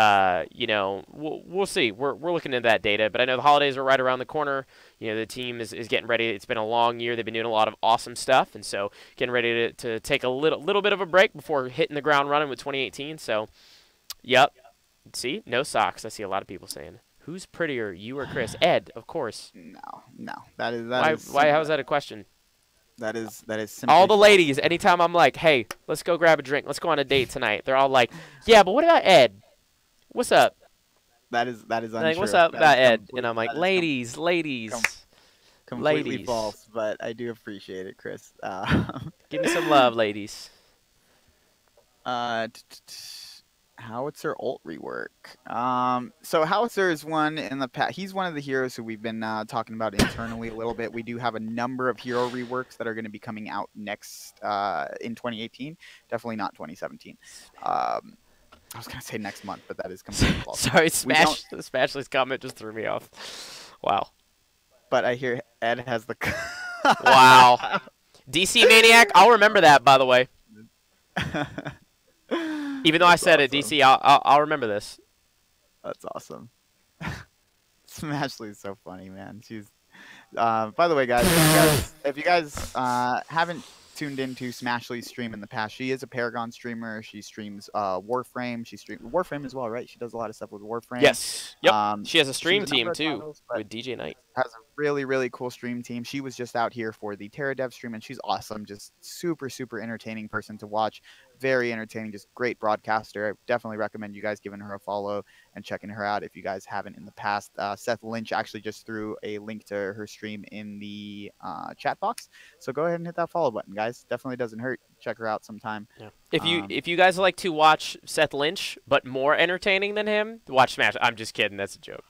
you know, we'll see. We're looking into that data, but I know the holidays are right around the corner. You know, the team is getting ready. It's been a long year. They've been doing a lot of awesome stuff, and so getting ready to take a little bit of a break before hitting the ground running with 2018. So, yep. See, no socks. I see a lot of people saying. Who's prettier, you or Chris? Ed, of course. No. That is why? How is that a question? That is simply all the ladies. Anytime I'm like, hey, let's go grab a drink. Let's go on a date tonight. They're all like, yeah, but what about Ed? What's up? That is untrue. Like, what's up about Ed? And I'm like, ladies. Completely ladies. False, but I do appreciate it, Chris. Give me some love, ladies. Howitzer ult rework. So Howitzer is one in the past. He's one of the heroes who we've been talking about internally a little bit. We do have a number of hero reworks that are going to be coming out next in 2018. Definitely not 2017. I was going to say next month, but that is completely false. Sorry, Smashley's comment just threw me off. Wow. But I hear Ed has the. Wow. DC Maniac. I'll remember that, by the way. Even though I said awesome. It, DC, I'll remember this. That's awesome. Smashley's so funny, man. She's. By the way, guys, if you guys haven't tuned into Smashley's stream in the past, she is a Paragon streamer. She streams Warframe. She streams Warframe as well, right? She does a lot of stuff with Warframe. Yes. Yep. She has a stream team too titles, with DJ Knight. Has a really cool stream team. She was just out here for the Terra Dev stream, and she's awesome. Just super entertaining person to watch. Very entertaining. Just great broadcaster. I definitely recommend you guys giving her a follow and checking her out if you guys haven't in the past. Seth Lynch actually just threw a link to her stream in the chat box. So go ahead and hit that follow button, guys. Definitely doesn't hurt. Check her out sometime. Yeah. If you guys like to watch Seth Lynch but more entertaining than him, watch Smash. I'm just kidding. That's a joke.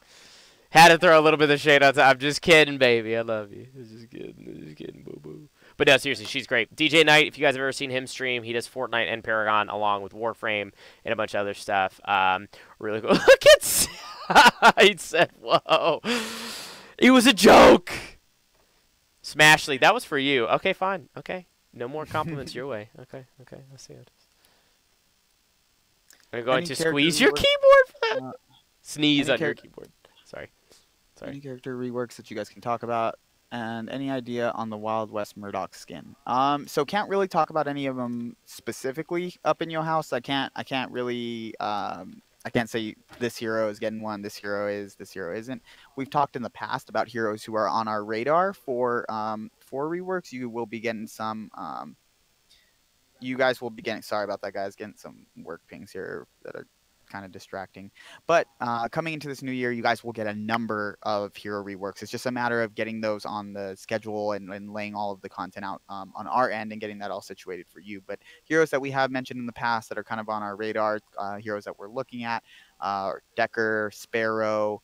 Had to throw a little bit of shade on. I'm just kidding, baby. I love you. I'm just kidding, boo boo. But no, seriously, she's great. DJ Knight, if you guys have ever seen him stream, he does Fortnite and Paragon along with Warframe and a bunch of other stuff. Really cool. Look at he said, whoa. It was a joke. Smashley, that was for you. Okay, fine. Okay. No more compliments your way. Okay. Let's see how it is. Are you going to squeeze your keyboard for that? Sneeze on your keyboard. Sorry. Any character reworks that you guys can talk about, and any idea on the Wild West Murdoch skin? So can't really talk about any of them specifically up in your house. I can't really. I can't say this hero is getting one, this hero isn't. We've talked in the past about heroes who are on our radar for reworks. You will be getting some. you guys will be getting, sorry about that, guys, getting some work pings here that are kind of distracting. But coming into this new year, you guys will get a number of hero reworks. It's just a matter of getting those on the schedule and laying all of the content out on our end and getting that all situated for you. But heroes that we have mentioned in the past that are kind of on our radar, heroes that we're looking at, Decker, Sparrow.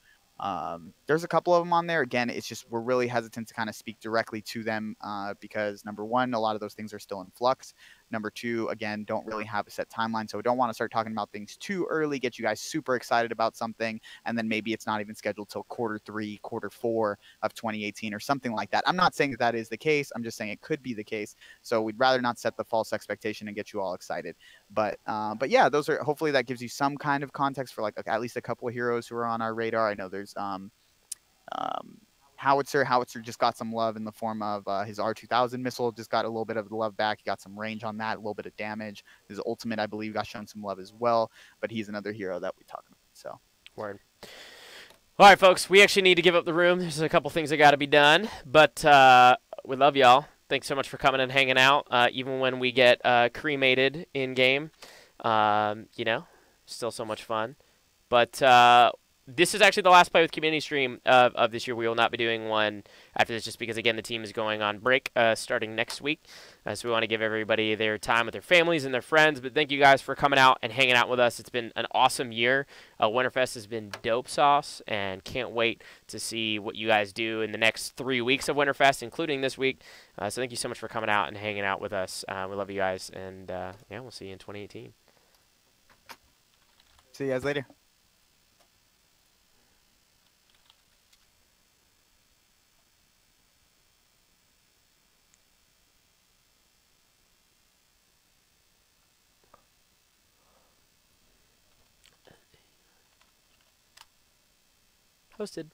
There's a couple of them on there. Again, it's just we're really hesitant to kind of speak directly to them because number one, a lot of those things are still in flux. Number two, again, don't really have a set timeline. So we don't want to start talking about things too early, get you guys super excited about something, and then maybe it's not even scheduled till Q3, Q4 of 2018 or something like that. I'm not saying that that is the case. I'm just saying it could be the case. So we'd rather not set the false expectation and get you all excited. But yeah, those are, hopefully that gives you some kind of context for like at least a couple of heroes who are on our radar. I know there's Howitzer. Howitzer just got some love in the form of his R2000 missile, just got a little bit of the love back. He got some range on that, a little bit of damage. His ultimate, I believe, got shown some love as well, but he's another hero that we talk about. So, Word. All right, folks, we actually need to give up the room. There's a couple things that got to be done, but we love y'all. Thanks so much for coming and hanging out, even when we get cremated in-game. You know, still so much fun. But this is actually the last Play with Community stream of this year. We will not be doing one after this just because, again, the team is going on break starting next week. So we want to give everybody their time with their families and their friends. But thank you guys for coming out and hanging out with us. It's been an awesome year. Winterfest has been dope sauce, and can't wait to see what you guys do in the next 3 weeks of Winterfest, including this week. So thank you so much for coming out and hanging out with us. We love you guys, and yeah, we'll see you in 2018. see you guys later. Hosted.